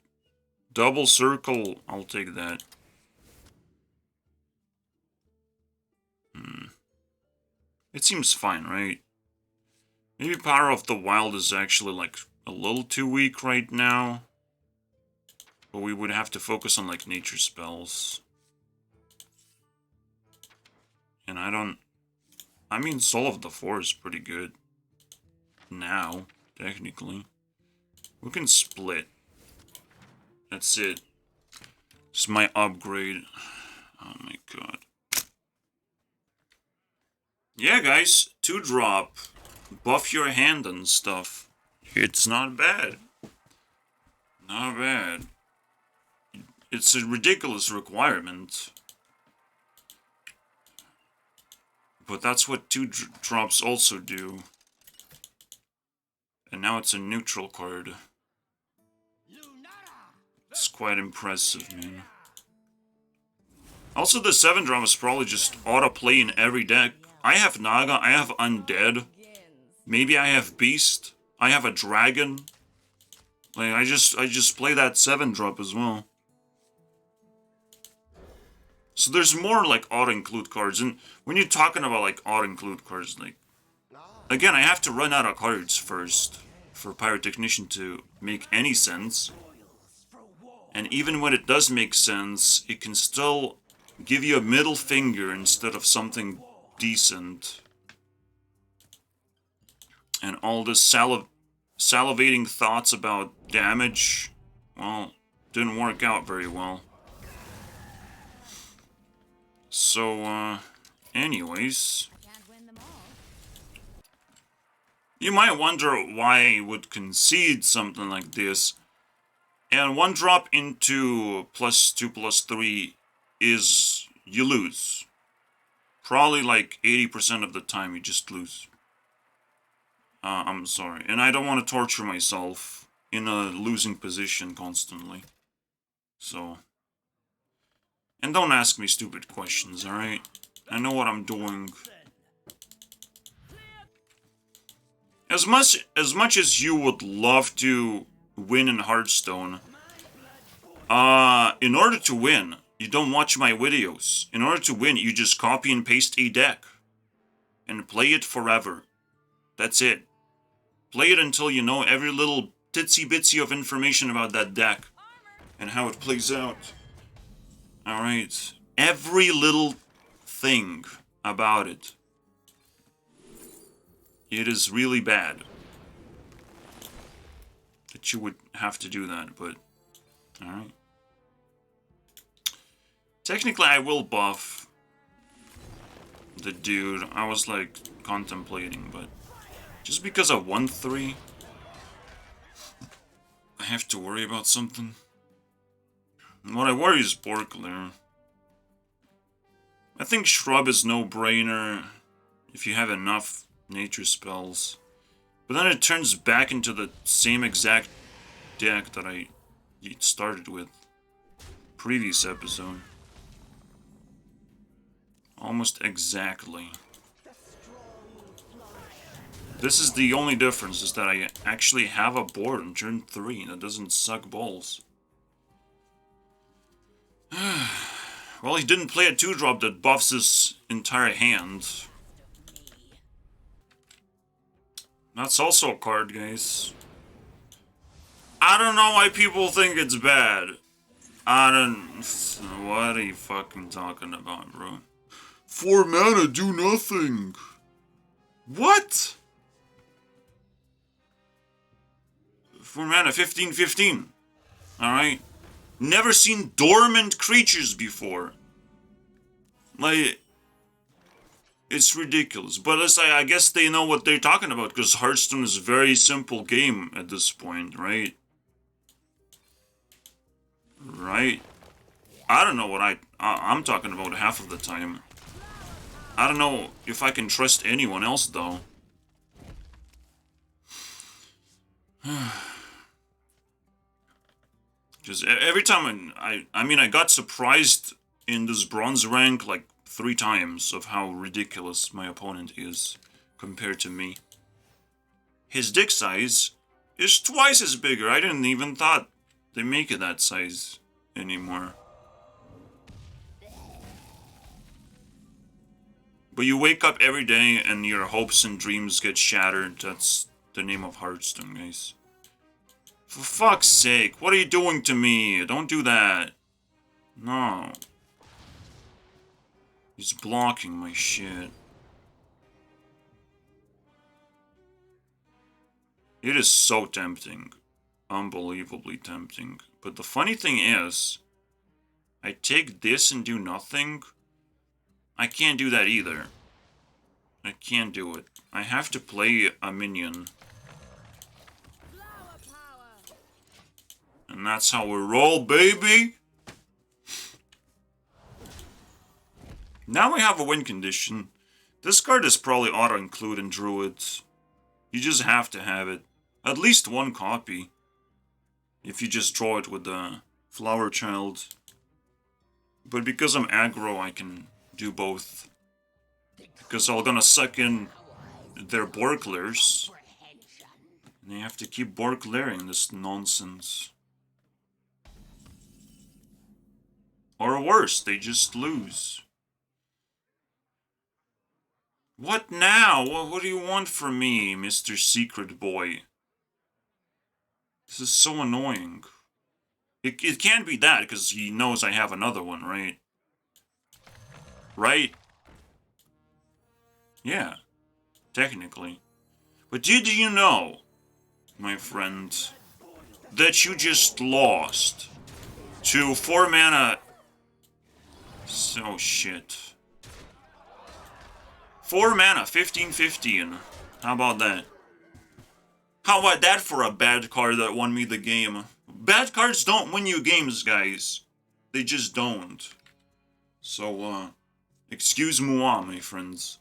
Double circle, I'll take that. It seems fine, right? Maybe Power of the Wild is actually like a little too weak right now. But we would have to focus on like nature spells. And I mean, Soul of the Four is pretty good. Now, technically. We can split. That's it. It's my upgrade. Oh my god. Yeah, guys. 2-drop. Buff your hand and stuff. It's not bad. Not bad. It's a ridiculous requirement. But that's what 2-drops also do. And now it's a neutral card. It's quite impressive, man. Also, the 7-drop is probably just auto-play in every deck. I have Naga, I have Undead. Maybe I have Beast. I have a Dragon. Like, I just play that 7-drop as well. So there's more, like, auto-include cards. And when you're talking about, like, auto-include cards, like... Again, I have to run out of cards first for Pyrotechnician to make any sense. And even when it does make sense, it can still give you a middle finger instead of something decent. And all this salivating thoughts about damage, well, didn't work out very well. So, anyways, you might wonder why I would concede something like this. And 1-drop into +2/+3 is you lose. Probably like 80% of the time you just lose. I'm sorry. And I don't want to torture myself in a losing position constantly. So. And don't ask me stupid questions, alright? I know what I'm doing. As much as you would love to win in Hearthstone, in order to win, you don't watch my videos. In order to win, you just copy and paste a deck. And play it forever. That's it. Play it until you know every little titsy-bitsy of information about that deck. And how it plays out. Alright. Every little thing about it. It is really bad that you would have to do that, but... Alright. Technically, I will buff the dude. I was like contemplating, but just because I won 3, I have to worry about something. And what I worry is Borkler. I think Shrub is no-brainer if you have enough nature spells. But then it turns back into the same exact deck that I started with previous episode. Almost exactly. This is the only difference, is that I actually have a board on turn 3 that doesn't suck balls. Well, he didn't play a 2-drop that buffs his entire hand. That's also a card, guys. I don't know why people think it's bad. What are you fucking talking about, bro? 4 mana, do nothing. What? 4 mana, 15/15. Alright? Never seen dormant creatures before. Like, it's ridiculous. But I guess they know what they're talking about, because Hearthstone is a very simple game at this point, right? Right? I don't know what I'm talking about half of the time. I don't know if I can trust anyone else, though. Because every time I got surprised in this bronze rank like 3 times of how ridiculous my opponent is compared to me. His dick size is twice as bigger. I didn't even thought they make it that size anymore. But you wake up every day and your hopes and dreams get shattered. That's the name of Hearthstone, guys. For fuck's sake, what are you doing to me? Don't do that. No. He's blocking my shit. It is so tempting. Unbelievably tempting. But the funny thing is, I take this and do nothing. I can't do that either. I can't do it. I have to play a minion. And that's how we roll, baby! Now we have a win condition. This card is probably auto-include in Druids. You just have to have it. At least 1 copy. If you just draw it with the Flower Child. But because I'm aggro, I can do both. Because I'm gonna suck in their Borklers. And they have to keep Borklering this nonsense. Or worse, they just lose. What now? What do you want from me, Mr. Secret Boy? This is so annoying. It can't be that, because he knows I have another one, right? Right? Yeah. Technically. But did you know, my friend, that you just lost to 4 mana... So shit. 4 mana, 15/15. How about that? How about that for a bad card that won me the game? Bad cards don't win you games, guys. They just don't. So, excuse moi, my friends.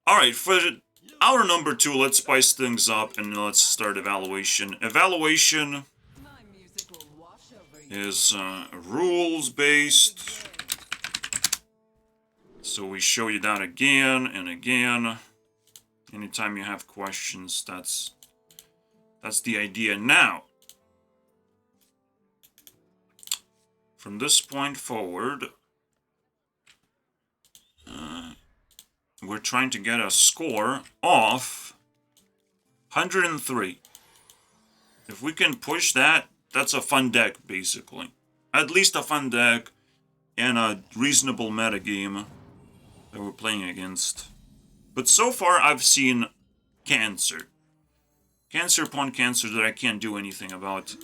Alright, for our number 2, let's spice things up and let's start evaluation. Evaluation is rules-based. So we show you that again and again. Anytime you have questions, that's the idea. Now, from this point forward, we're trying to get a score of 103. If we can push that, that's a fun deck, basically. At least a fun deck and a reasonable metagame that we're playing against. But so far, I've seen Cancer. Cancer upon Cancer that I can't do anything about.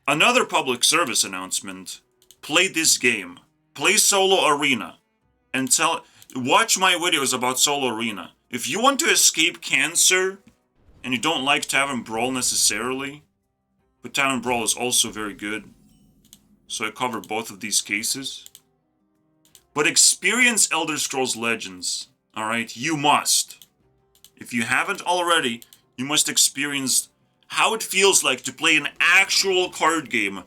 Another public service announcement. Play this game. Play Solo Arena. and watch my videos about Solo Arena. If you want to escape cancer, and you don't like Tavern Brawl necessarily, but Tavern Brawl is also very good, so I cover both of these cases. But experience Elder Scrolls Legends, alright? You must. If you haven't already, you must experience how it feels like to play an actual card game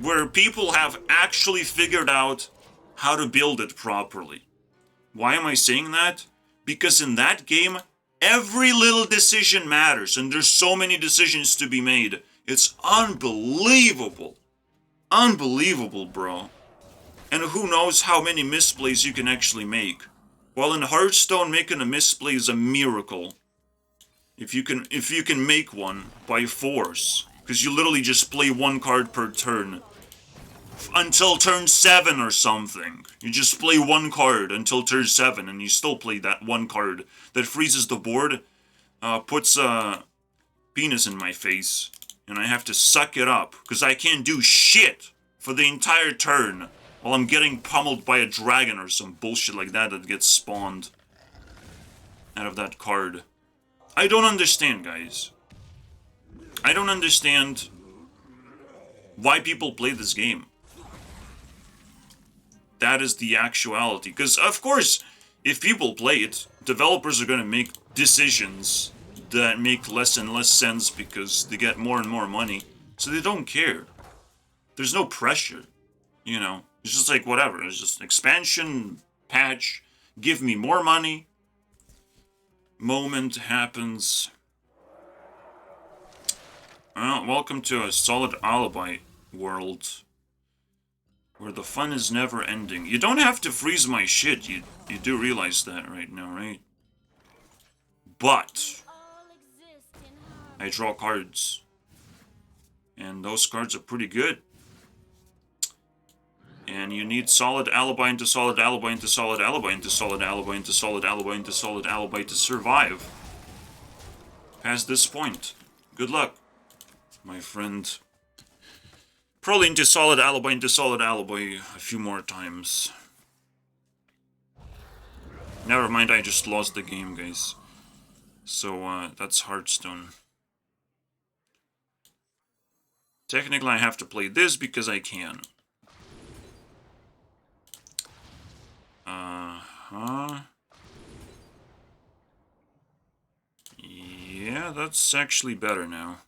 where people have actually figured out how to build it properly. Why am I saying that? Because in that game, every little decision matters, and there's so many decisions to be made. It's unbelievable. Unbelievable, bro. And who knows how many misplays you can actually make. While in Hearthstone, making a misplay is a miracle. If you can make one by force. Because you literally just play one card per turn. Until turn 7 or something. You just play one card until turn 7, and you still play that one card that freezes the board, puts a penis in my face, and I have to suck it up, because I can't do shit for the entire turn while I'm getting pummeled by a dragon or some bullshit like that gets spawned out of that card. I don't understand, guys. I don't understand why people play this game. That is the actuality. Because, of course, if people play it, developers are going to make decisions that make less and less sense because they get more and more money. So they don't care. There's no pressure. You know, it's just like whatever. It's just expansion, patch, give me more money. Moment happens. Well, welcome to a solid alibi world. Where the fun is never ending. You don't have to freeze my shit, you do realize that right now, right? But I draw cards. And those cards are pretty good. And you need solid alibi into solid alibi into solid alibi into solid alibi into solid alibi into solid alibi to survive. Past this point. Good luck, my friend. Probably into solid alibi a few more times. Never mind, I just lost the game, guys. So, that's Hearthstone. Technically, I have to play this because I can. Yeah, that's actually better now.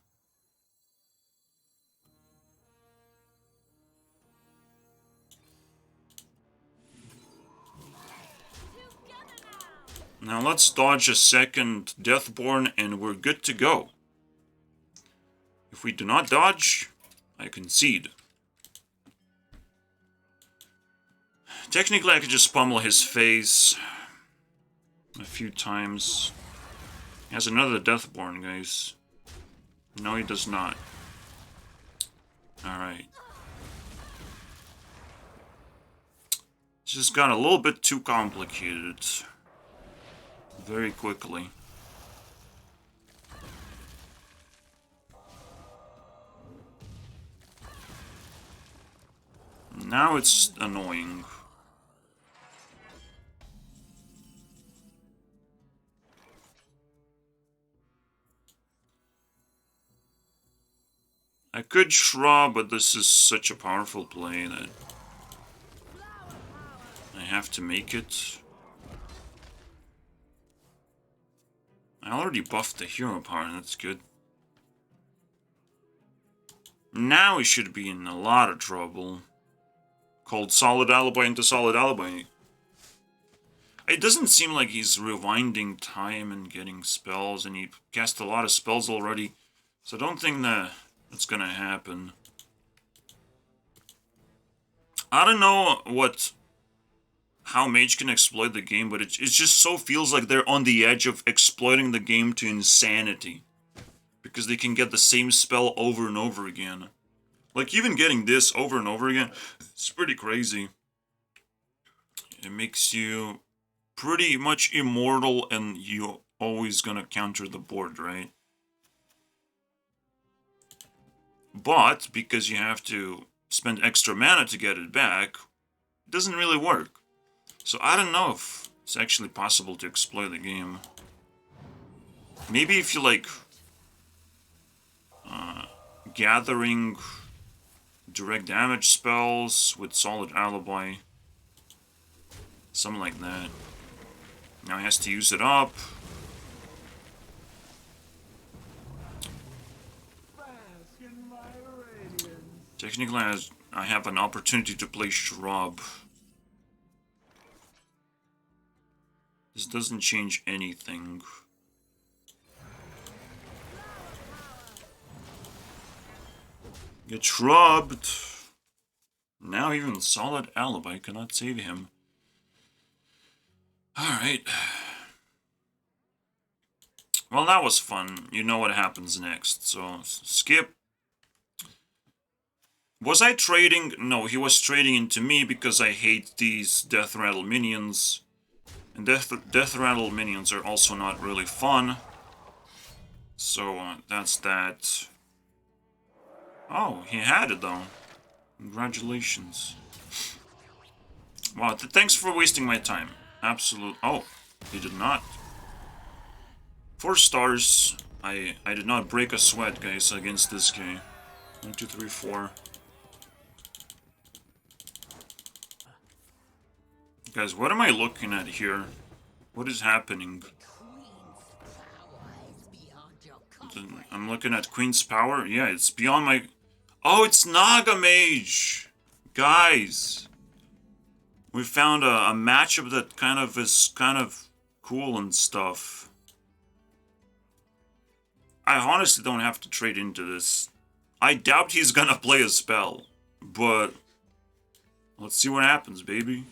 Now let's dodge a second Deathborn and we're good to go. If we do not dodge, I concede. Technically I could just pummel his face a few times. He has another Deathborn, guys. No, he does not. Alright. This just got a little bit too complicated. Very quickly. Now it's annoying. I could shrub, but this is such a powerful play that I have to make it. I already buffed the hero power, that's good. Now he should be in a lot of trouble. Called solid alibi into solid alibi. It doesn't seem like he's rewinding time and getting spells, and he cast a lot of spells already. So I don't think that's gonna happen. I don't know how Mage can exploit the game, but it just so feels like they're on the edge of exploiting the game to insanity. Because they can get the same spell over and over again. Like, even getting this over and over again, it's pretty crazy. It makes you pretty much immortal, and you're always gonna counter the board, right? But, because you have to spend extra mana to get it back, it doesn't really work. So I don't know if it's actually possible to exploit the game. Maybe if you like gathering direct damage spells with solid alibi. Something like that. Now he has to use it up. Technically, I have an opportunity to play Shrub. This doesn't change anything. Get shrubbed. Now even solid alibi cannot save him. Alright. Well, that was fun. You know what happens next, so skip. Was I trading? No, he was trading into me because I hate these Death Rattle minions. And Death Rattle minions are also not really fun. So, that's that. Oh, he had it though. Congratulations. Wow, thanks for wasting my time. Absolute. Oh, he did not. 4 stars. I did not break a sweat, guys, against this guy. 1, 2, 3, 4. Guys, what am I looking at here? What is happening? I'm looking at Queen's Power. Yeah, it's beyond my... Oh, it's Naga Mage! Guys! We found a matchup that kind of is kind of cool and stuff. I honestly don't have to trade into this. I doubt he's gonna play a spell. But... let's see what happens, baby.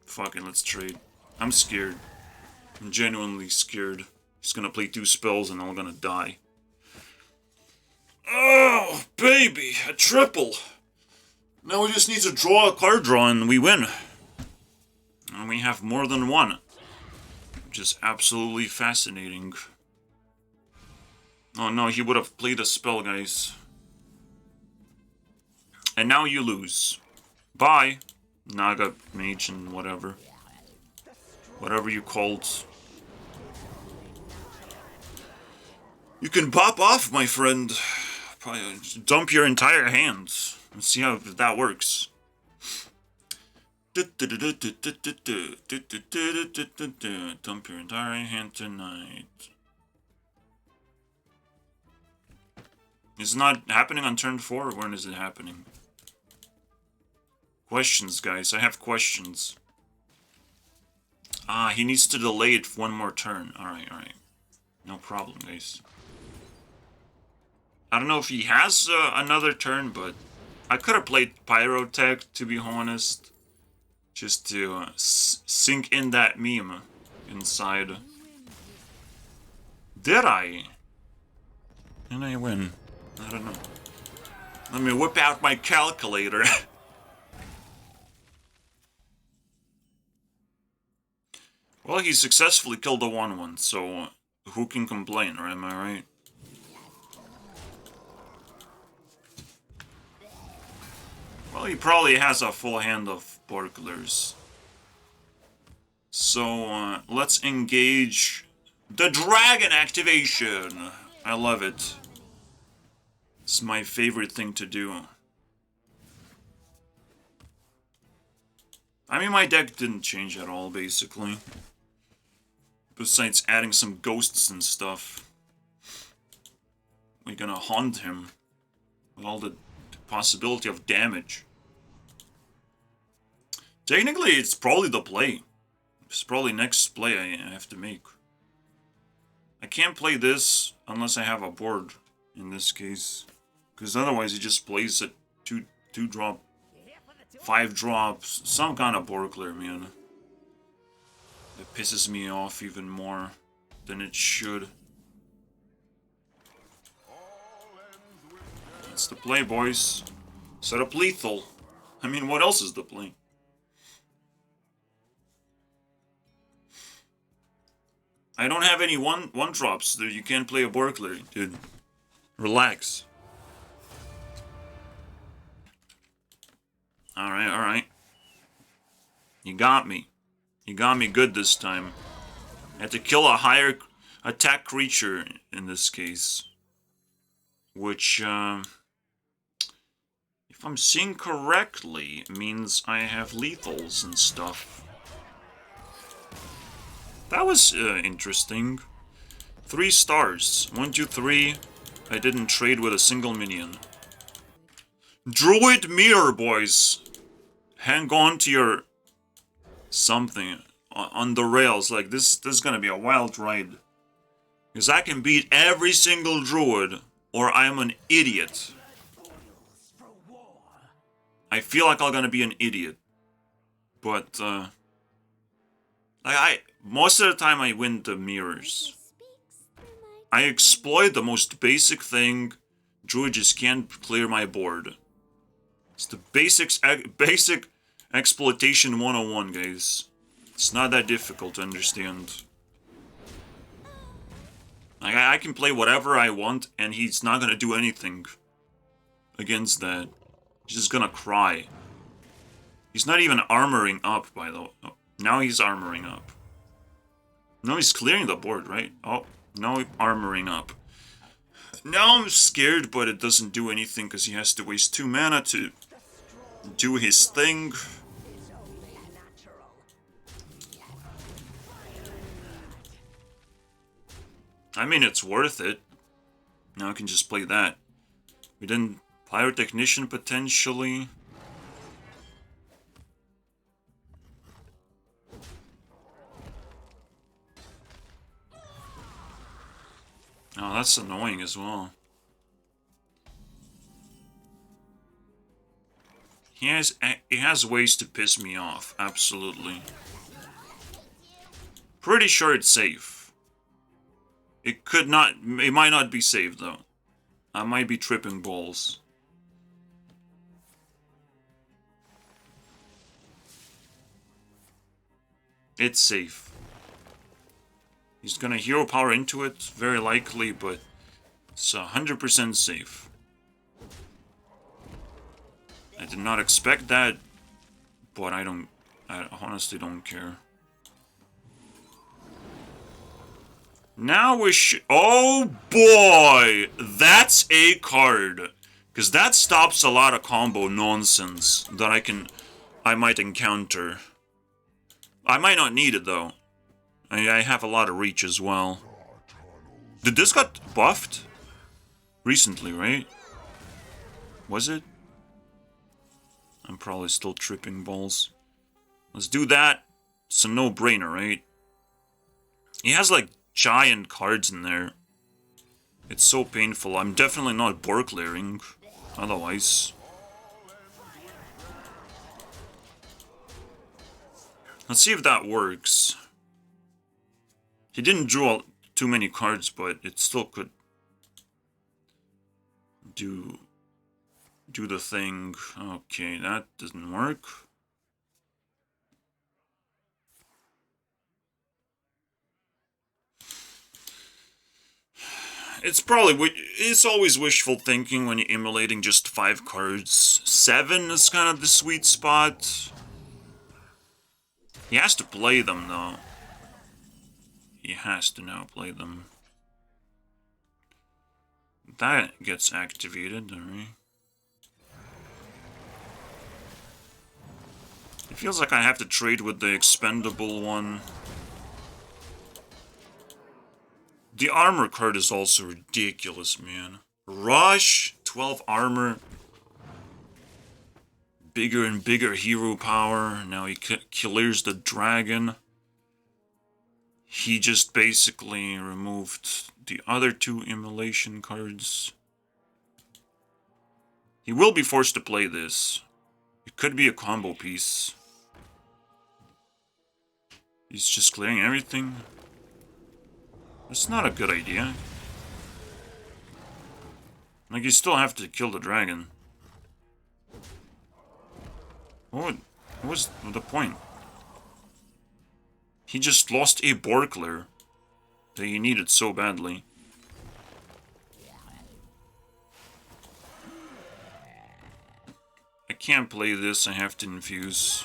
Fucking let's trade. I'm scared. I'm genuinely scared. He's gonna play 2 spells and I'm gonna die. Oh, baby, a triple. Now we just need to draw a card draw and we win. And we have more than one. Which is absolutely fascinating. Oh no, he would have played a spell, guys. And now you lose. Bye. Naga Mage and whatever. Whatever you called. You can pop off, my friend. Probably dump your entire hand. Let's see how that works. Dump your entire hand tonight. Is it not happening on turn 4, or when is it happening? Questions, guys. I have questions. Ah, he needs to delay it 1 more turn. Alright, alright. No problem, guys. I don't know if he has another turn, but I could have played Pyrotech, to be honest. Just to sink in that meme inside. Did I? Did I win? I don't know. Let me whip out my calculator. Well, he successfully killed a 1/1, so who can complain, or am I right? Well, he probably has a full hand of Borglers. So, let's engage the dragon activation! I love it. It's my favorite thing to do. I mean, my deck didn't change at all, basically. Besides adding some ghosts and stuff. We're gonna haunt him. With all the possibility of damage. Technically, it's probably the play. It's probably next play I have to make. I can't play this unless I have a board, in this case. Because otherwise he just plays a 2-drop, 5 drops, some kind of Borgler, man. It pisses me off even more than it should. That's the play, boys. Set up lethal. I mean, what else is the play? I don't have any one drops. You can't play a Borgler, dude. Relax. Alright, alright. You got me. You got me good this time. I had to kill a higher attack creature in this case. Which, if I'm seeing correctly, means I have lethals and stuff. That was interesting. 3 stars. 1, 2, 3. I didn't trade with a single minion. Druid mirror, boys. Hang on to your something on the rails. Like this is gonna be a wild ride. Because I can beat every single druid, or I'm an idiot. I feel like I'm gonna be an idiot. But most of the time I win the mirrors. I exploit the most basic thing. Druid just can't clear my board. It's the basic exploitation 101, guys. It's not that difficult to understand. Like, I can play whatever I want, and he's not gonna do anything against that. He's just gonna cry. He's not even armoring up, by the way. Oh, now he's armoring up. No, he's clearing the board, right? Oh, no, armoring up. Now I'm scared, but it doesn't do anything because he has to waste 2 mana to do his thing. I mean, it's worth it. Now I can just play that. We didn't Pyrotechnician potentially. Oh, that's annoying as well. He has ways to piss me off, absolutely. Pretty sure it's safe. It might not be safe though. I might be tripping balls. It's safe. He's gonna hero power into it, very likely, but it's 100% safe. I did not expect that, but I honestly don't care. Now oh boy! That's a card! Because that stops a lot of combo nonsense that I might encounter. I might not need it though. I have a lot of reach as well. Did this got buffed? Recently, right? Was it? I'm probably still tripping balls. Let's do that. It's a no-brainer, right? He has like giant cards in there. It's so painful. I'm definitely not board clearing. Otherwise. Let's see if that works. He didn't draw too many cards, but it still could do the thing. Okay, that doesn't work. It's always wishful thinking when you're emulating just 5 cards. 7 is kind of the sweet spot. He has to play them though. He has to now play them. That gets activated, alright. It feels like I have to trade with the expendable one. The armor card is also ridiculous, man. Rush, 12 armor. Bigger and bigger hero power. Now he clears the dragon. He just basically removed the other 2 immolation cards. He will be forced to play this. It could be a combo piece. He's just clearing everything. It's not a good idea. Like, you still have to kill the dragon. What was the point? He just lost a board clear that he needed so badly. I can't play this, I have to infuse.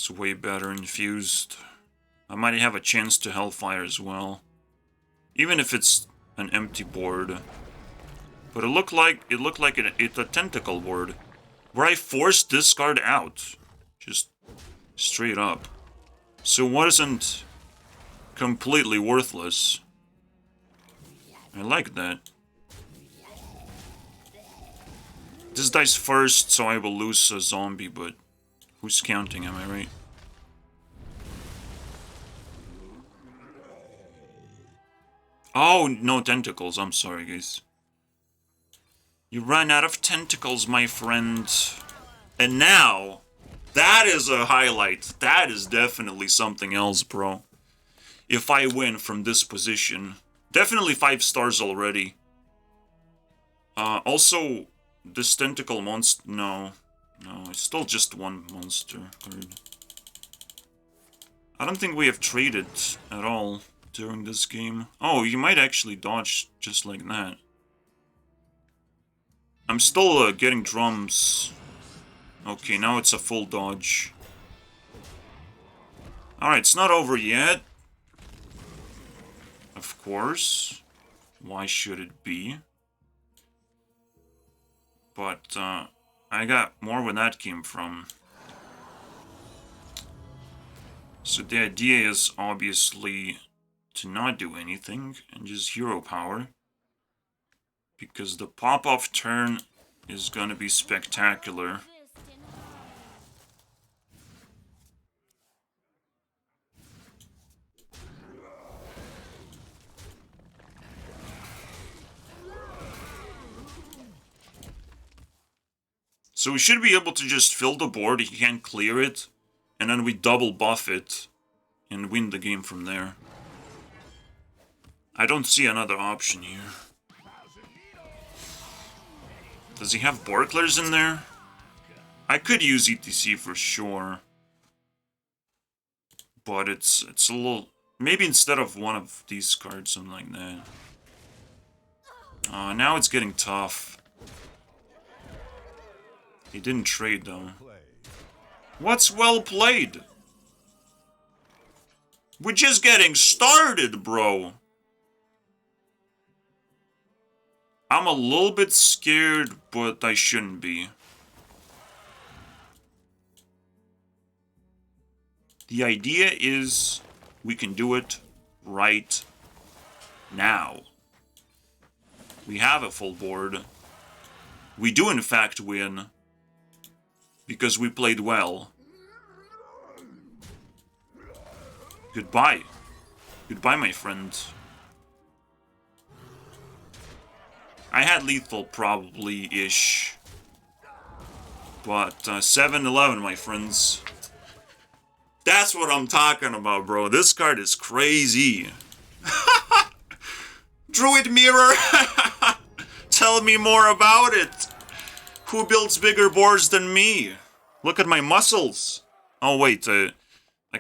It's way better infused. I might have a chance to Hellfire as well. Even if it's an empty board. But it looked like it's a tentacle board. Where I forced this card out. Just straight up. So it wasn't completely worthless. I like that. This dies first, so I will lose a zombie, but who's counting, am I right? Oh, no tentacles, I'm sorry, guys. You ran out of tentacles, my friend. And now, that is a highlight. That is definitely something else, bro. If I win from this position. Definitely 5 stars already. Also, this tentacle monster... No, it's still just one monster card. I don't think we have traded at all during this game. Oh, you might actually dodge just like that. I'm still getting drums. Okay, now it's a full dodge. Alright, it's not over yet. Of course. Why should it be? But, I got more where that came from. So the idea is obviously to not do anything and just hero power. Because the pop-off turn is gonna be spectacular. So we should be able to just fill the board, he can't clear it, and then we double buff it, and win the game from there. I don't see another option here. Does he have Borklers in there? I could use ETC for sure. But it's a little... Maybe instead of one of these cards, something like that. Now it's getting tough. He didn't trade though. What's well played? We're just getting started, bro. I'm a little bit scared, but I shouldn't be. The idea is we can do it right now. We have a full board. We do in fact win. Because we played well. Goodbye. Goodbye, my friend. I had lethal probably-ish. But 7-11, my friends. That's what I'm talking about, bro. This card is crazy. Druid Mirror! Tell me more about it! Who builds bigger boards than me? Look at my muscles! Oh wait, I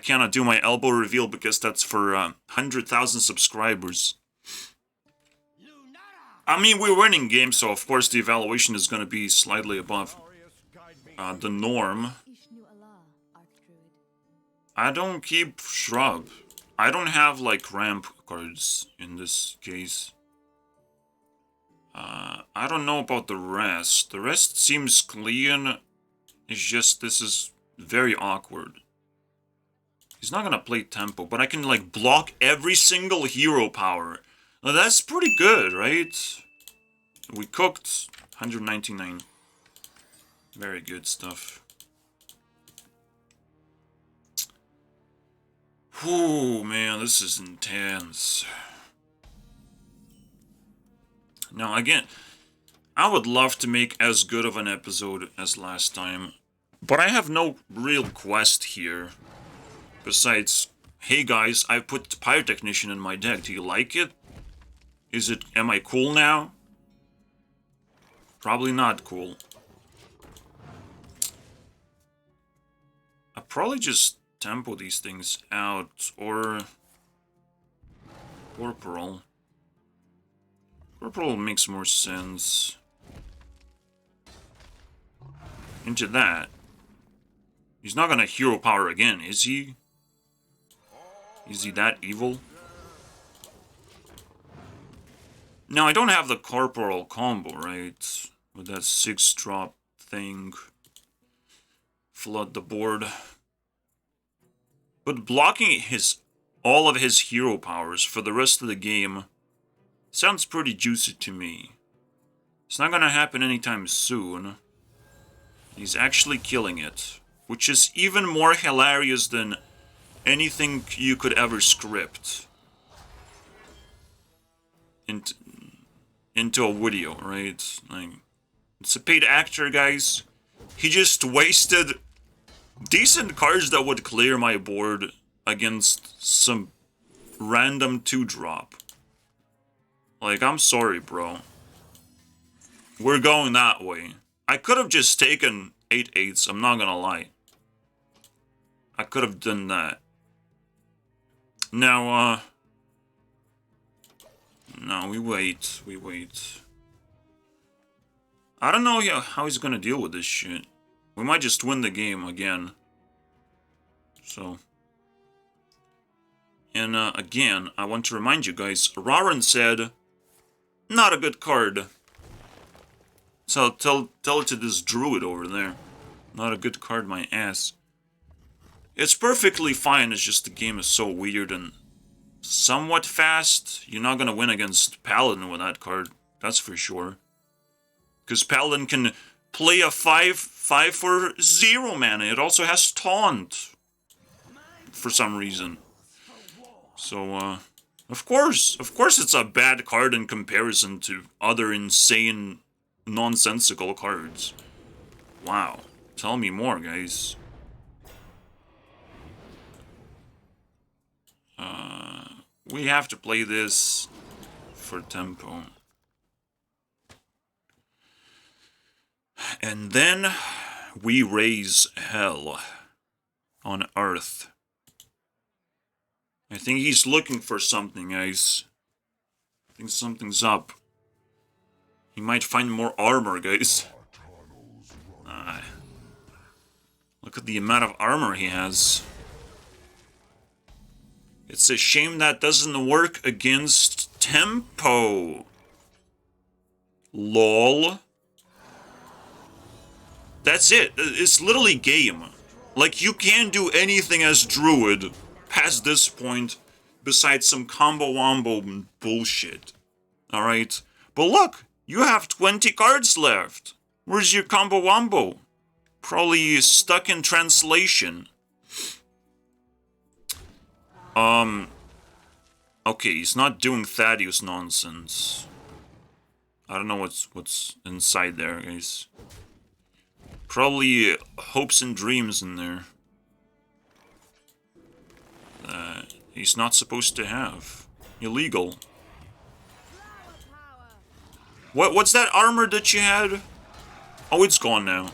cannot do my elbow reveal because that's for 100,000 subscribers. I mean, we're winning games, so of course the evaluation is going to be slightly above the norm. I don't keep Shrub. I don't have, like, ramp cards in this case. I don't know about the rest. The rest seems clean. It's just, this is very awkward. He's not gonna play tempo, but I can, like, block every single hero power. Now, that's pretty good, right? We cooked 199. Very good stuff. Whew, man, this is intense. Now, again, I would love to make as good of an episode as last time, but I have no real quest here. Besides, hey guys, I put Pyrotechnician in my deck. Do you like it? Am I cool now? Probably not cool. I'll probably just tempo these things out, or Corporal. Corporal makes more sense. Into that. He's not gonna hero power again, is he? Is he that evil? Now, I don't have the corporal combo, right? With that 6-drop thing. Flood the board. But blocking all of his hero powers for the rest of the game sounds pretty juicy to me. It's not gonna happen anytime soon. He's actually killing it, which is even more hilarious than anything you could ever script into a video, right? Like, it's a paid actor, guys. He just wasted decent cards that would clear my board against some random 2-drop. Like, I'm sorry, bro. We're going that way. I could have just taken 8/8s, I'm not gonna lie. I could have done that. Now, no, we wait. I don't know how he's gonna deal with this shit. We might just win the game again. So. And, again, I want to remind you guys, Raran said, not a good card. So tell it to this druid over there. Not a good card, my ass. It's perfectly fine, it's just the game is so weird and somewhat fast. You're not gonna win against Paladin with that card, that's for sure. Because Paladin can play a 5/5 for 0 mana. It also has Taunt. For some reason. So, of course it's a bad card in comparison to other insane, nonsensical cards. Wow. Tell me more, guys. We have to play this for tempo. And then we raise hell on Earth. I think he's looking for something, guys. I think something's up. He might find more armor, guys. Look at the amount of armor he has. It's a shame that doesn't work against tempo. LOL. That's it. It's literally game. Like, you can't do anything as Druid past this point besides some combo wombo bullshit. Alright? But look, you have 20 cards left. Where's your combo wombo? Probably stuck in translation. Okay, he's not doing Thaddeus nonsense. I don't know what's inside there, guys. Probably hopes and dreams in there. He's not supposed to have. Illegal. What's that armor that you had? Oh, it's gone now.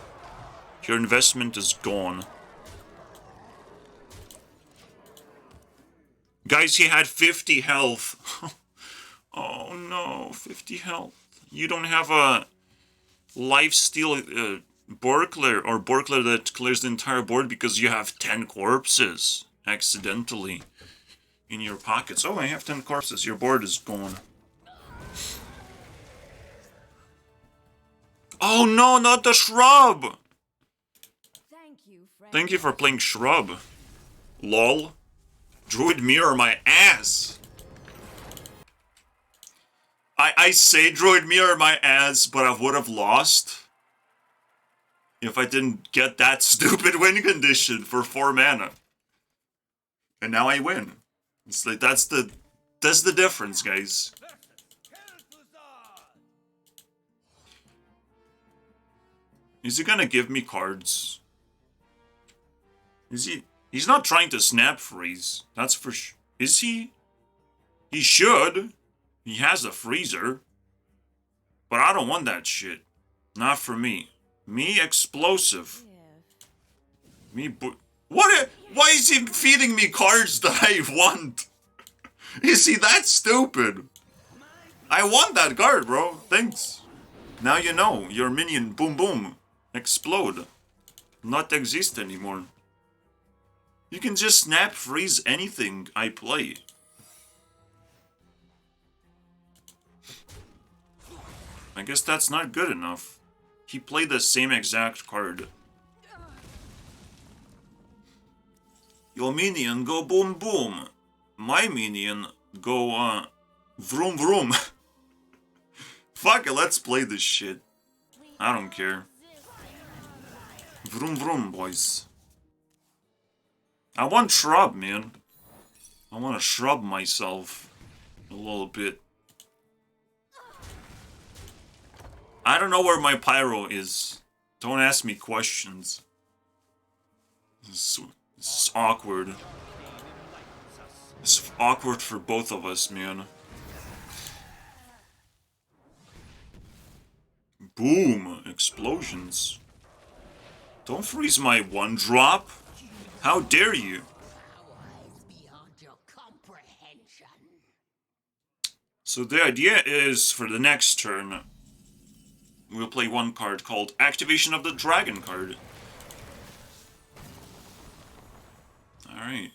Your investment is gone. Guys, he had 50 health. Oh no, 50 health. You don't have a lifesteal Borkler or Borkler that clears the entire board because you have 10 corpses accidentally in your pockets. Oh, I have 10 corpses. Your board is gone. Oh no, not the shrub! Thank you for playing shrub. LOL. Druid mirror my ass. I say Druid mirror my ass, but I would have lost if I didn't get that stupid win condition for 4 mana. And now I win. It's like that's the difference, guys. Is he gonna give me cards? Is he? He's not trying to snap freeze. That's for sure. Is he? He should. He has a freezer. But I don't want that shit. Not for me. Me explosive. Me what? Why is he feeding me cards that I want? Is he that stupid? I want that card, bro. Thanks. Now you know. Your minion, boom boom, explode. Not exist anymore. You can just snap freeze anything I play. I guess that's not good enough. He played the same exact card. Your minion go boom boom. My minion go vroom vroom. Fuck it, let's play this shit. I don't care. Vroom vroom, boys. I want shrub, man. I want to shrub myself a little bit. I don't know where my Pyro is. Don't ask me questions. This is awkward. It's awkward for both of us, man. Boom! Explosions. Don't freeze my 1-drop. How dare you? So the idea is, for the next turn, we'll play one card called Activation of the Dragon card. Alright.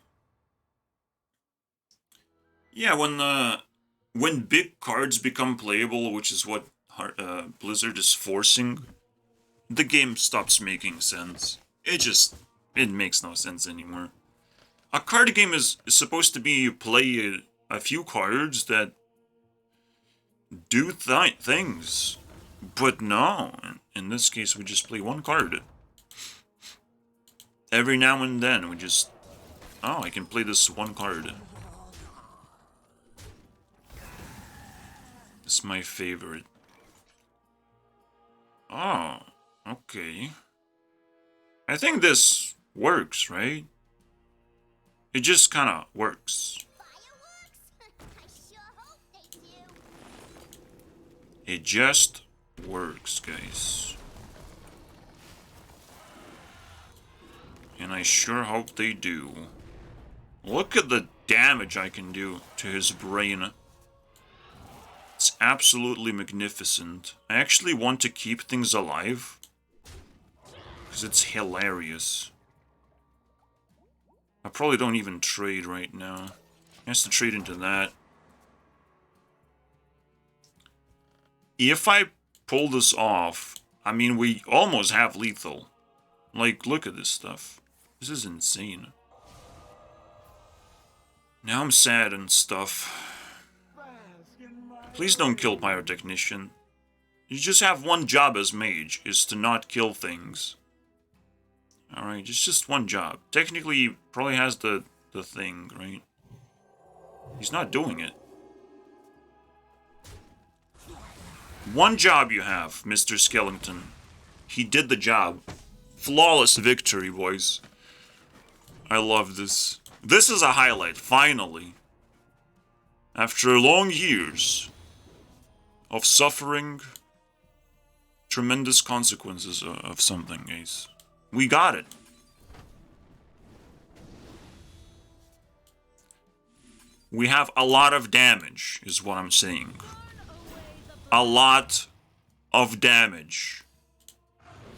Yeah, when big cards become playable, which is what Blizzard is forcing, the game stops making sense. It makes no sense anymore. A card game is supposed to be you play a few cards that do things. But no, in this case we just play one card. Every now and then we just... Oh, I can play this one card. It's my favorite. Oh, okay. I think this works, right? It just kinda works. It just works, guys. And I sure hope they do. Look at the damage I can do to his brain. It's absolutely magnificent. I actually want to keep things alive. Because it's hilarious. I probably don't even trade right now. He has to trade into that. If I pull this off, I mean, we almost have lethal. Like, look at this stuff. This is insane. Now I'm sad and stuff. Please don't kill Pyrotechnician. You just have one job as mage, is to not kill things. Alright, it's just one job. Technically, he probably has the thing, right? He's not doing it. One job you have, Mr. Skellington. He did the job. Flawless victory, boys. I love this. This is a highlight, finally. After long years of suffering tremendous consequences of something, guys. We got it. We have a lot of damage, is what I'm saying. A lot of damage.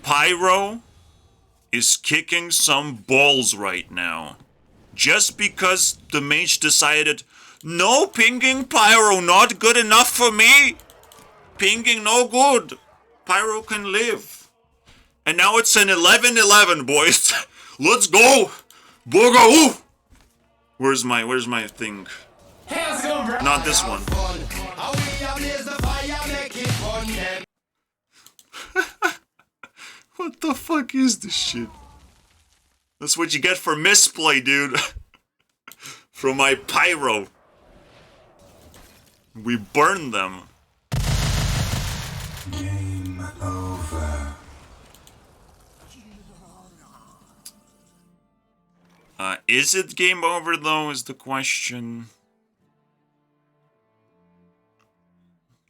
Pyro is kicking some balls right now. Just because the mage decided, no pinging Pyro, not good enough for me. Pinging no good. Pyro can live. And now it's an 11-11, boys. Let's go. Booga. Where's my thing? Not this one. What the fuck is this shit? That's what you get for misplay, dude. From my Pyro. We burned them. Game over. Is it game over though, is the question.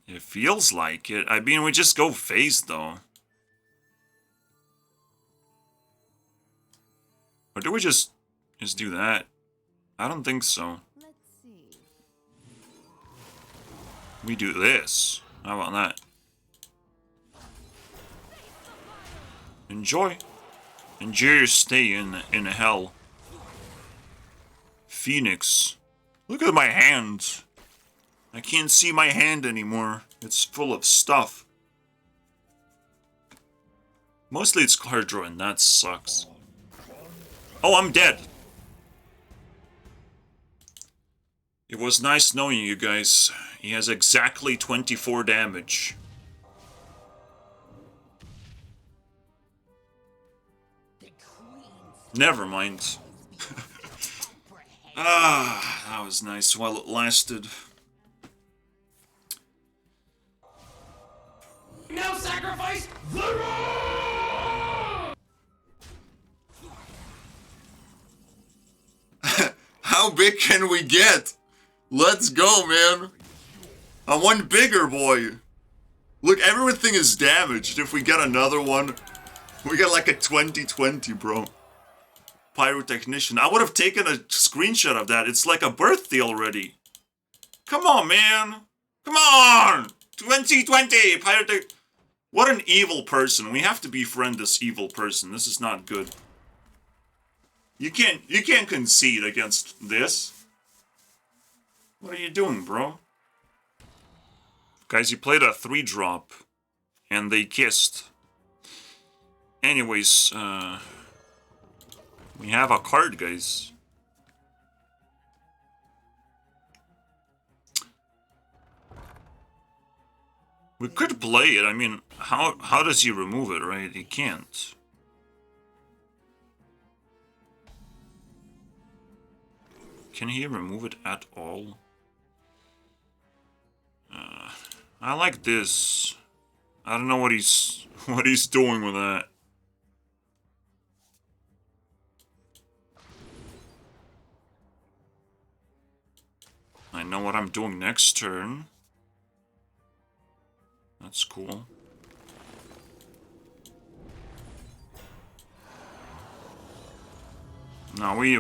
It feels like it. I mean, we just go phase though. Or do we just do that? I don't think so. Let's see. We do this. How about that? Enjoy. Enjoy your stay in hell. Phoenix. Look at my hand. I can't see my hand anymore. It's full of stuff. Mostly it's card drawing. That sucks. Oh, I'm dead. It was nice knowing you guys. He has exactly 24 damage. Never mind. Ah, that was nice while it lasted. No sacrifice! How big can we get? Let's go, man. I want bigger, boy. Look, everything is damaged. If we get another one, we got like a 2020, bro. Pyrotechnician. I would have taken a screenshot of that. It's like a birthday already. Come on, man. Come on. 2020, Pyrotech. What an evil person. We have to befriend this evil person. This is not good. You can't concede against this. What are you doing, bro? Guys, you played a 3-drop. And they kissed. Anyways, we have a card, guys. We could play it. I mean, how does he remove it, right? He can't. Can he remove it at all? I like this. I don't know what he's doing with that. I know what I'm doing next turn. That's cool. No, we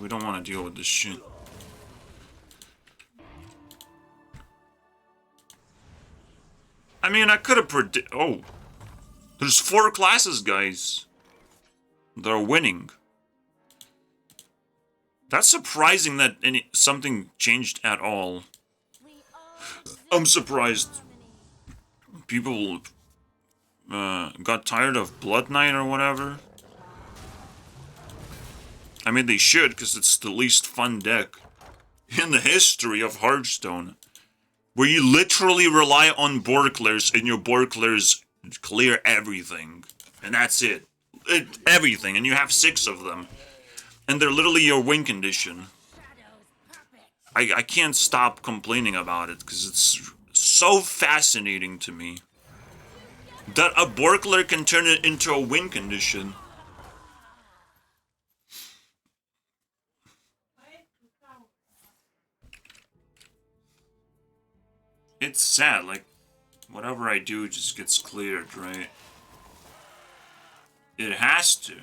don't want to deal with this shit. I mean, I could have oh. There's 4 classes, guys. They're winning. That's surprising that something changed at all. I'm surprised. People got tired of Blood Knight or whatever. I mean, they should, because it's the least fun deck in the history of Hearthstone. Where you literally rely on board clears, and your board clears clear everything. And that's it. Everything, and you have 6 of them. And they're literally your win condition. I can't stop complaining about it, because it's so fascinating to me. That a board clear can turn it into a win condition. It's sad, like, whatever I do just gets cleared, right? It has to.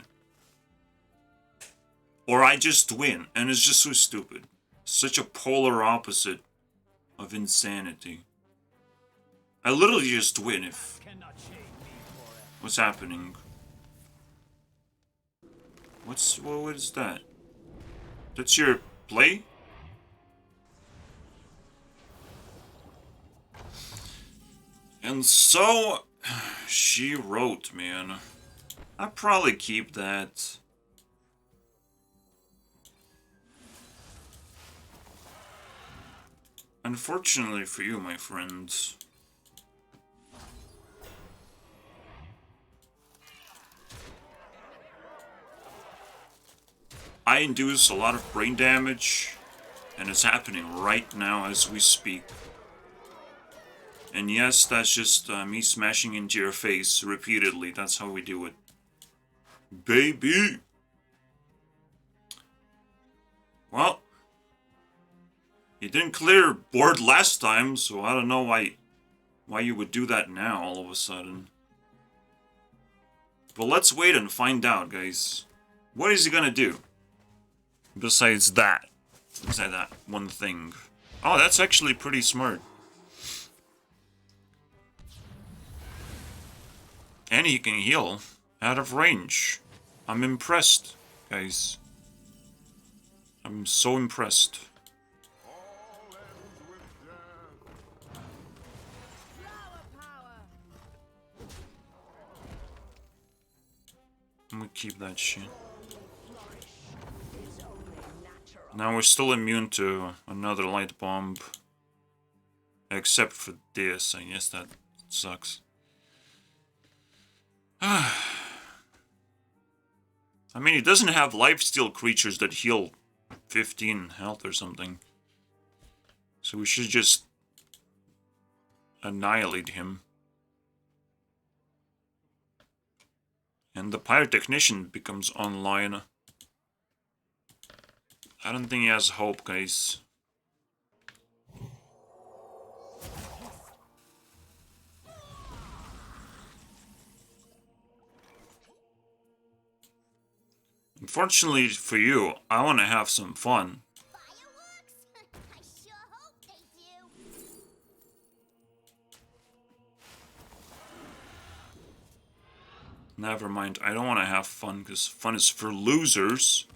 Or I just win, and it's just so stupid. Such a polar opposite of insanity. I literally just win if... What's happening? What is that? That's your play? And so, she wrote, man. I'd probably keep that. Unfortunately for you, my friends. I induce a lot of brain damage, and it's happening right now as we speak. And yes, that's just me smashing into your face repeatedly. That's how we do it. Baby! Well, you didn't clear board last time, so I don't know why you would do that now all of a sudden. But let's wait and find out, guys. What is he gonna do? Besides that. Besides that one thing. Oh, that's actually pretty smart. And he can heal out of range. I'm impressed, guys. I'm so impressed. Flower power. I'm gonna keep that shit. Now we're still immune to another light bomb. Except for this, I guess that sucks. I mean, he doesn't have lifesteal creatures that heal 15 health or something. So we should just annihilate him. And the Pyrotechnician becomes online. I don't think he has hope, guys. Unfortunately for you, I want to have some fun. Fireworks? I sure hope they do. Never mind, I don't want to have fun, because fun is for losers.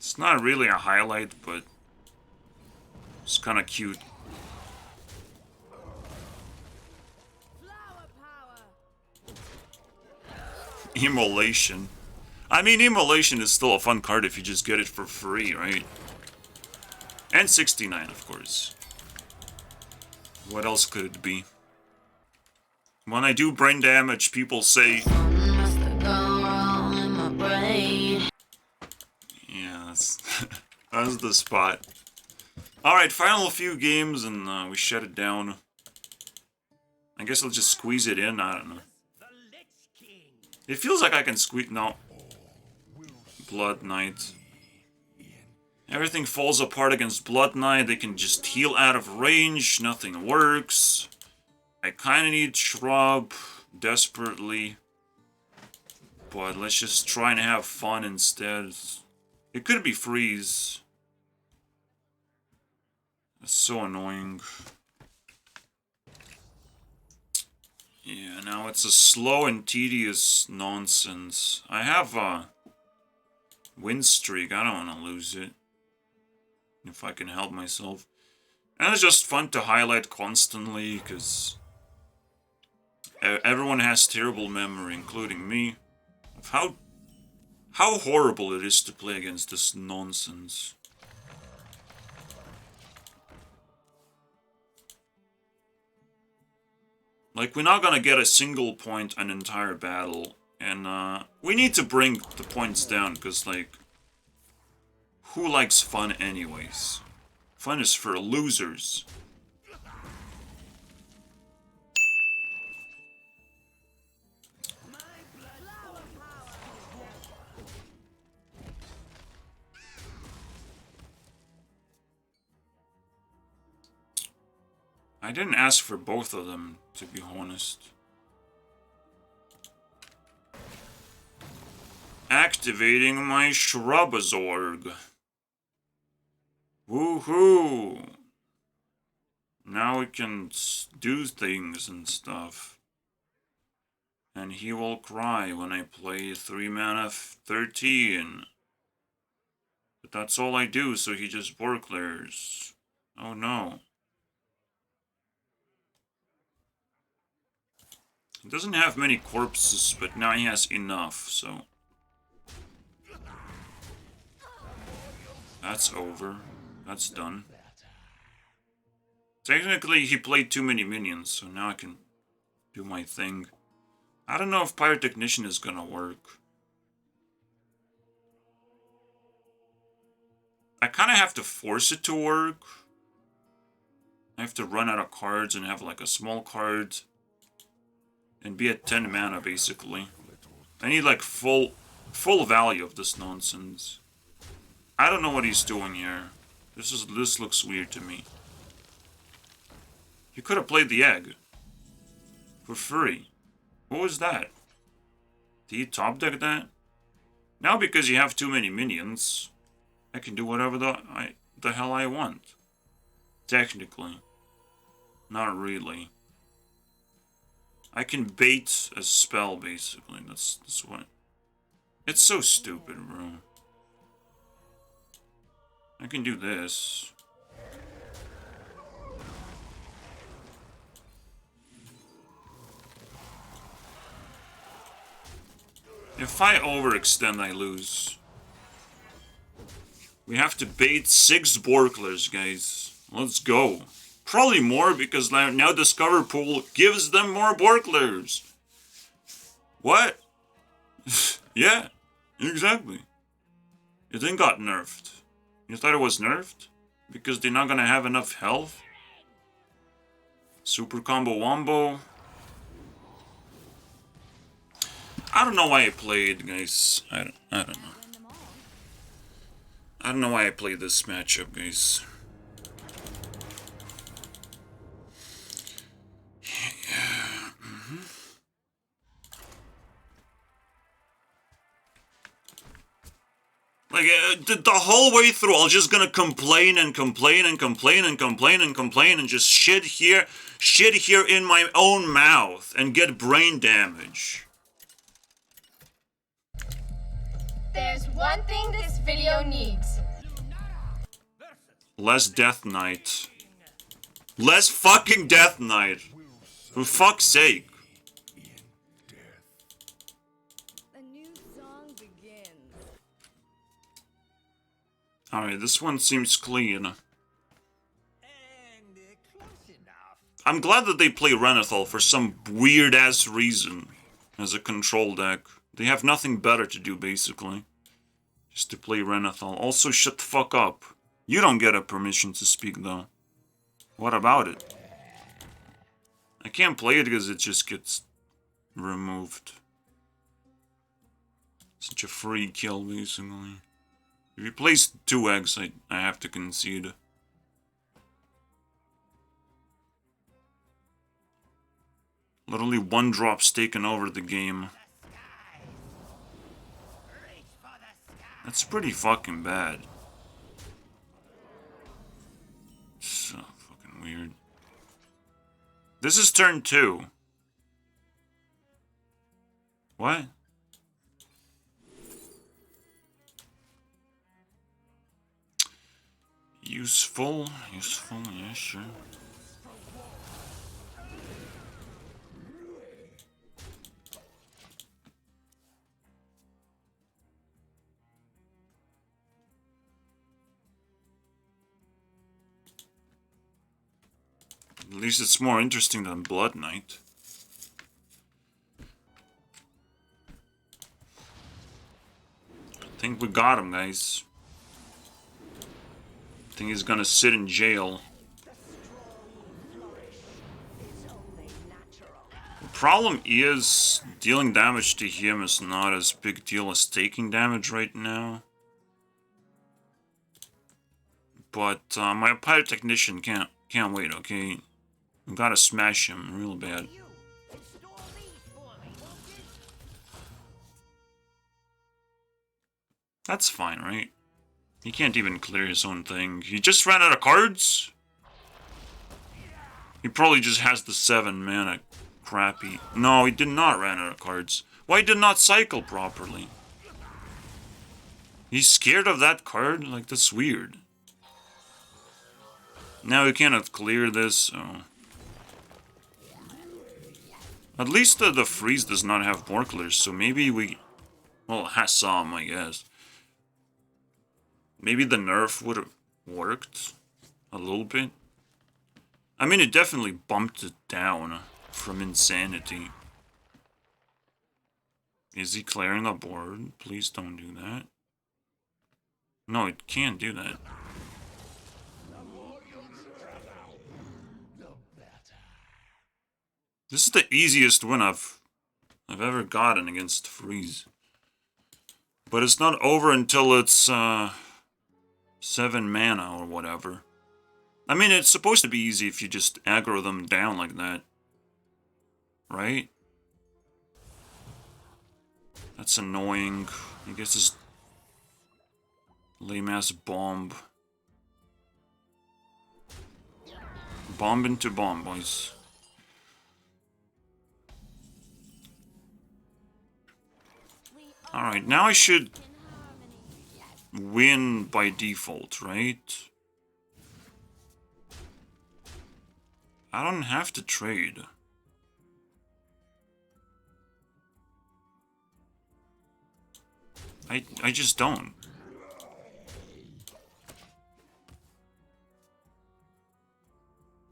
It's not really a highlight, but it's kind of cute. Flower power. Immolation. I mean, Immolation is still a fun card if you just get it for free, right? And 69, of course. What else could it be? When I do brain damage, people say... Yeah, that's the spot. Alright, final few games and we shut it down. I guess I'll just squeeze it in, I don't know. It feels like I can squeeze... No. Blood Knight. Everything falls apart against Blood Knight. They can just heal out of range. Nothing works. I kind of need Shrub desperately. But let's just try and have fun instead. It could be Freeze. That's so annoying. Yeah, now it's a slow and tedious nonsense. I have a win streak. I don't want to lose it. If I can help myself. And it's just fun to highlight constantly, because everyone has terrible memory, including me, of how horrible it is to play against this nonsense. Like, we're not gonna get a single point an entire battle, and we need to bring the points down, because, like, who likes fun anyways? Fun is for losers. I didn't ask for both of them, to be honest. Activating my Shrubazorg. Woohoo! Now we can do things and stuff. And he will cry when I play 3 mana 13. But that's all I do, so he just Borklers. Oh no. He doesn't have many corpses, but now he has enough, so... That's over. That's done. Technically, he played too many minions, so now I can do my thing. I don't know if Pyrotechnician is gonna work. I kind of have to force it to work. I have to run out of cards and have like a small card. And be at 10 mana, basically. I need like full value of this nonsense. I don't know what he's doing here. This looks weird to me. You could have played the egg. For free. What was that? Did he top deck that? Now because you have too many minions, I can do whatever the hell I want. Technically. Not really. I can bait a spell, basically. That's what... It's so stupid, bro. I can do this. If I overextend, I lose. We have to bait 6 Borklers, guys. Let's go. Probably more, because now Discover Pool gives them more Borklers. What? Yeah, exactly. It then got nerfed. You thought it was nerfed? Because they're not gonna have enough health? Super Combo Wombo. I don't know why I played, guys. I don't know. I don't know why I played this matchup, guys. Yeah. Like, the whole way through, I was just gonna complain and complain and complain and complain and complain and just shit here in my own mouth and get brain damage. There's one thing this video needs. Less Death Knight. Less fucking Death Knight. For fuck's sake. A new song begins. Alright, this one seems clean. I'm glad that they play Renathal for some weird-ass reason as a control deck. They have nothing better to do, basically. Just to play Renathal. Also, shut the fuck up. You don't get a permission to speak, though. What about it? I can't play it because it just gets removed. Such a free kill, basically. If you place 2 eggs, I have to concede. Literally 1 drop's taken over the game. That's pretty fucking bad. So fucking weird. This is turn 2. What? Useful, yeah, sure. At least it's more interesting than Blood Knight. I think we got him, guys. I think he's gonna sit in jail. The problem is, dealing damage to him is not as big deal as taking damage right now. But my Pyrotechnician can't wait, okay? I gotta smash him real bad. That's fine, right? He can't even clear his own thing. He just ran out of cards? He probably just has the 7 mana crappy. No, he did not run out of cards. Why did not cycle properly? He's scared of that card? Like, that's weird. Now he cannot clear this, so... At least the freeze does not have Borklers, so maybe we... Well, it has some, I guess. Maybe the nerf would have worked a little bit. I mean, it definitely bumped it down from insanity. Is he clearing the board? Please don't do that. No, it can't do that. This is the easiest win I've ever gotten against freeze. But it's not over until it's 7 mana or whatever. I mean, it's supposed to be easy if you just aggro them down like that. Right? That's annoying. I guess this lame-ass bomb. Bomb into bomb, boys. Alright, now I should win by default, right? I don't have to trade. I just don't.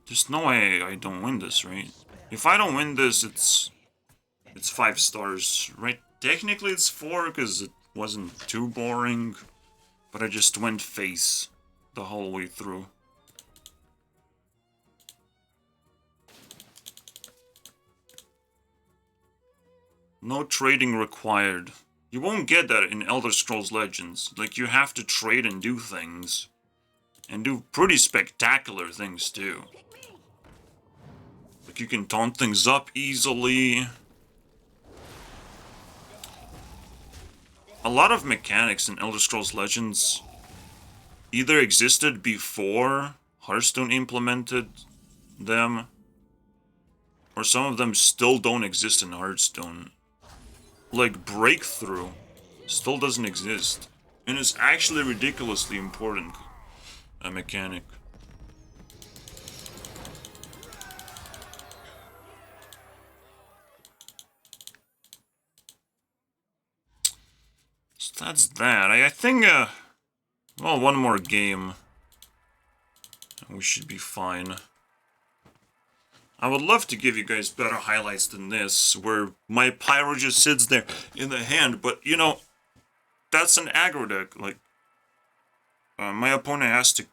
There's no way I don't win this, right? If I don't win this, it's 5 stars, right? Technically it's 4 because it wasn't too boring, but I just went face the whole way through. No trading required. You won't get that in Elder Scrolls Legends. Like, you have to trade and do things. And do pretty spectacular things, too. Like, you can taunt things up easily. A lot of mechanics in Elder Scrolls Legends either existed before Hearthstone implemented them, or some of them still don't exist in Hearthstone. Like, breakthrough still doesn't exist, and it's actually ridiculously important, a mechanic. So that's that. I think, well, one more game, and we should be fine. I would love to give you guys better highlights than this, where my Pyro just sits there in the hand, but, you know, that's an aggro deck. Like, my opponent has to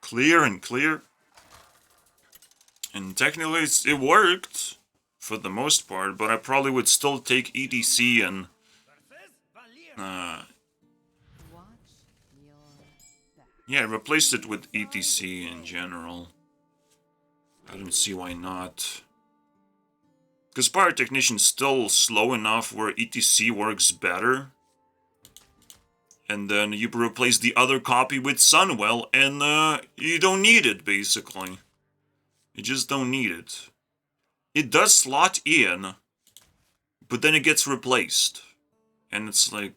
clear and clear. And technically, it worked, for the most part, but I probably would still take EDC and, yeah, replaced it with ETC in general. I don't see why not. Because Pyrotechnician's still slow enough where ETC works better. And then you replace the other copy with Sunwell, and you don't need it, basically. You just don't need it. It does slot in, but then it gets replaced. And it's like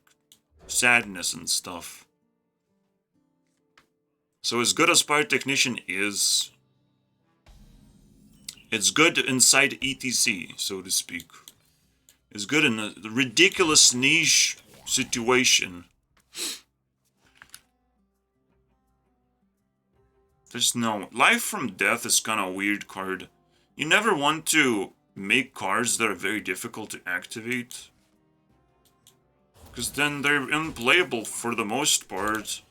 sadness and stuff. So as good as Pyrotechnician is, it's good inside ETC, so to speak. It's good in a ridiculous niche situation. There's no... Life from Death is kind of a weird card. You never want to make cards that are very difficult to activate, because then they're unplayable for the most part.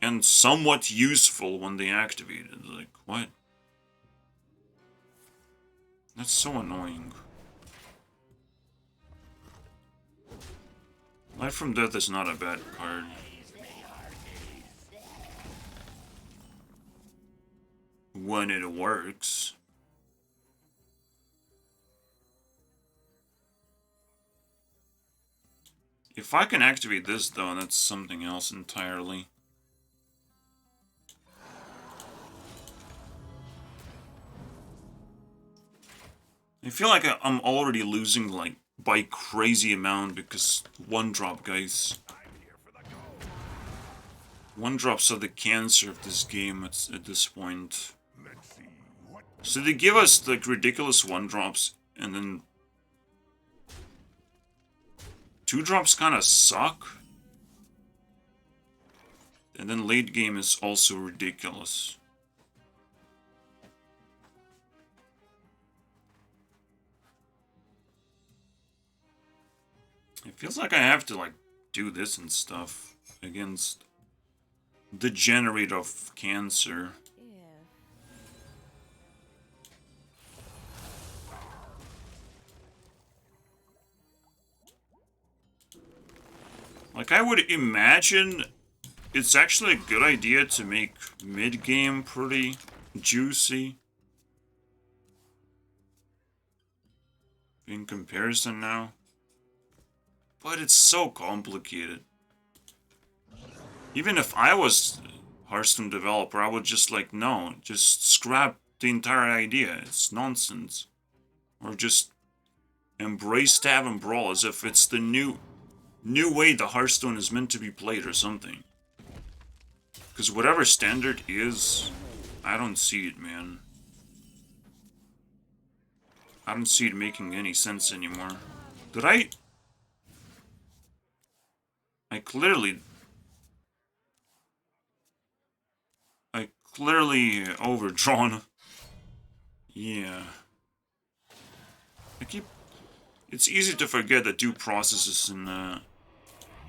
And somewhat useful when they activate it. Like, what? That's so annoying. Life from Death is not a bad card. When it works. If I can activate this, though, that's something else entirely. I feel like I'm already losing, like, by crazy amount because one drop, guys. One drops are the cancer of this game at this point. So they give us, like, ridiculous one drops, and then 2 drops kind of suck. And then late game is also ridiculous. It feels like I have to, like, do this and stuff against the generator of cancer. Like, I would imagine it's actually a good idea to make mid-game pretty juicy. In comparison now. But it's so complicated. Even if I was a Hearthstone developer, I would just like, no, just scrap the entire idea. It's nonsense. Or just embrace Tab and Brawl as if it's the new way the Hearthstone is meant to be played or something. Because whatever standard is, I don't see it, man. I don't see it making any sense anymore. Did I clearly overdrawn. Yeah. It's easy to forget that due process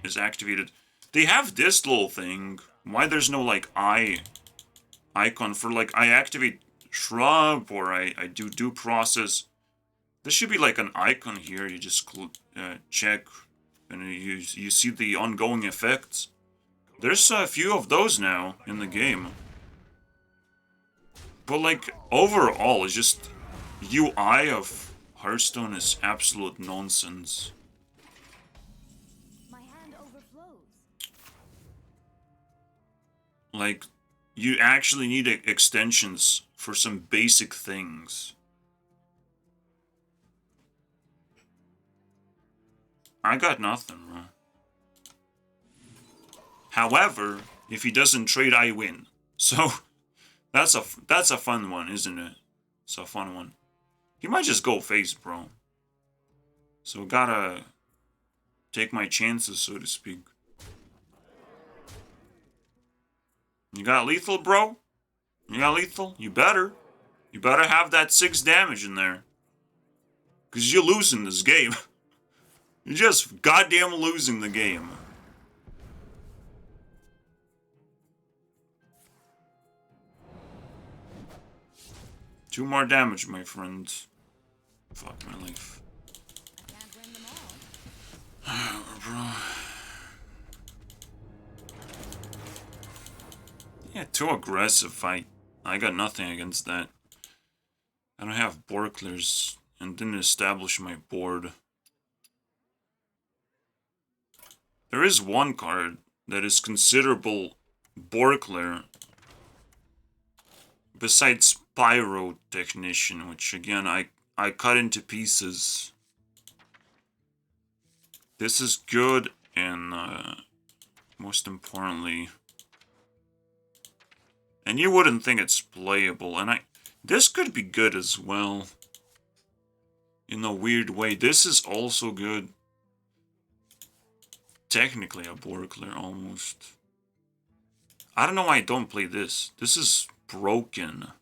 is activated. They have this little thing. Why there's no like icon for like I activate shrub or I do due process. There should be like an icon here. You just check and you see the ongoing effects. There's a few of those now in the game. But like overall, it's just UI of Hearthstone is absolute nonsense. My hand overflows. Like, you actually need extensions for some basic things. I got nothing, bro. However, if he doesn't trade, I win. So, that's a fun one, isn't it? It's a fun one. He might just go face, bro. So, gotta take my chances, so to speak. You got lethal, bro? You got lethal? You better. You better have that 6 damage in there. Because you're losing this game. You're just goddamn losing the game. Two more damage, my friend. Fuck my life. I can't win them all. Bro. Yeah, too aggressive fight. I got nothing against that. I don't have Borklers and didn't establish my board. There is one card that is considerable Borkler besides Pyrotechnician, which again I cut into pieces. This is good, and most importantly, and you wouldn't think it's playable, and this could be good as well. In a weird way, this is also good. Technically a Borkler, almost. I don't know why I don't play this. This is broken.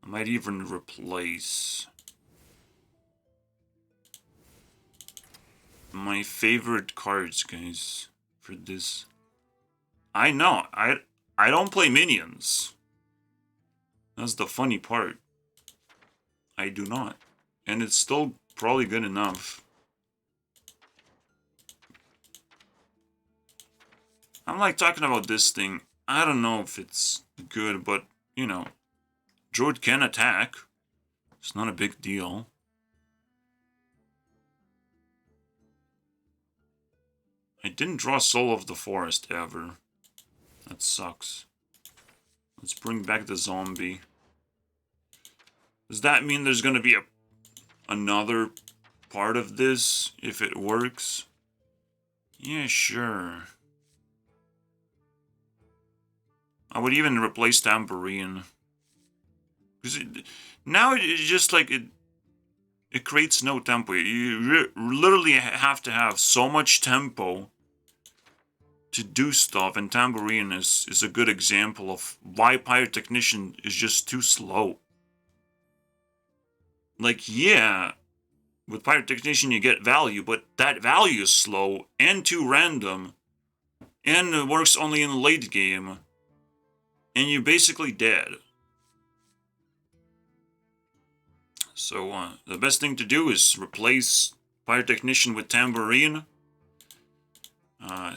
I might even replace my favorite cards, guys, for this. I know, I don't play minions. That's the funny part. I do not. And it's still probably good enough. I'm like talking about this thing. I don't know if it's good, but, you know, Druid can attack. It's not a big deal. I didn't draw Soul of the Forest ever. That sucks. Let's bring back the zombie. Does that mean there's gonna be another part of this if it works? Yeah, sure. I would even replace Tambourine. Because now it's just like it creates no tempo. You literally have to have so much tempo to do stuff, and Tambourine is a good example of why Pyrotechnician is just too slow. Like, yeah, with Pyrotechnician you get value, but that value is slow and too random, and it works only in the late game, and you're basically dead. So, the best thing to do is replace Pyrotechnician with Tambourine,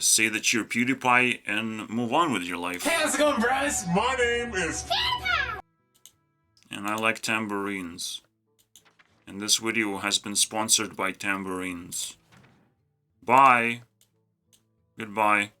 say that you're PewDiePie, and move on with your life. Hey, how's it going, Bryce? My name is... And I like tambourines. And this video has been sponsored by tambourines. Bye. Goodbye.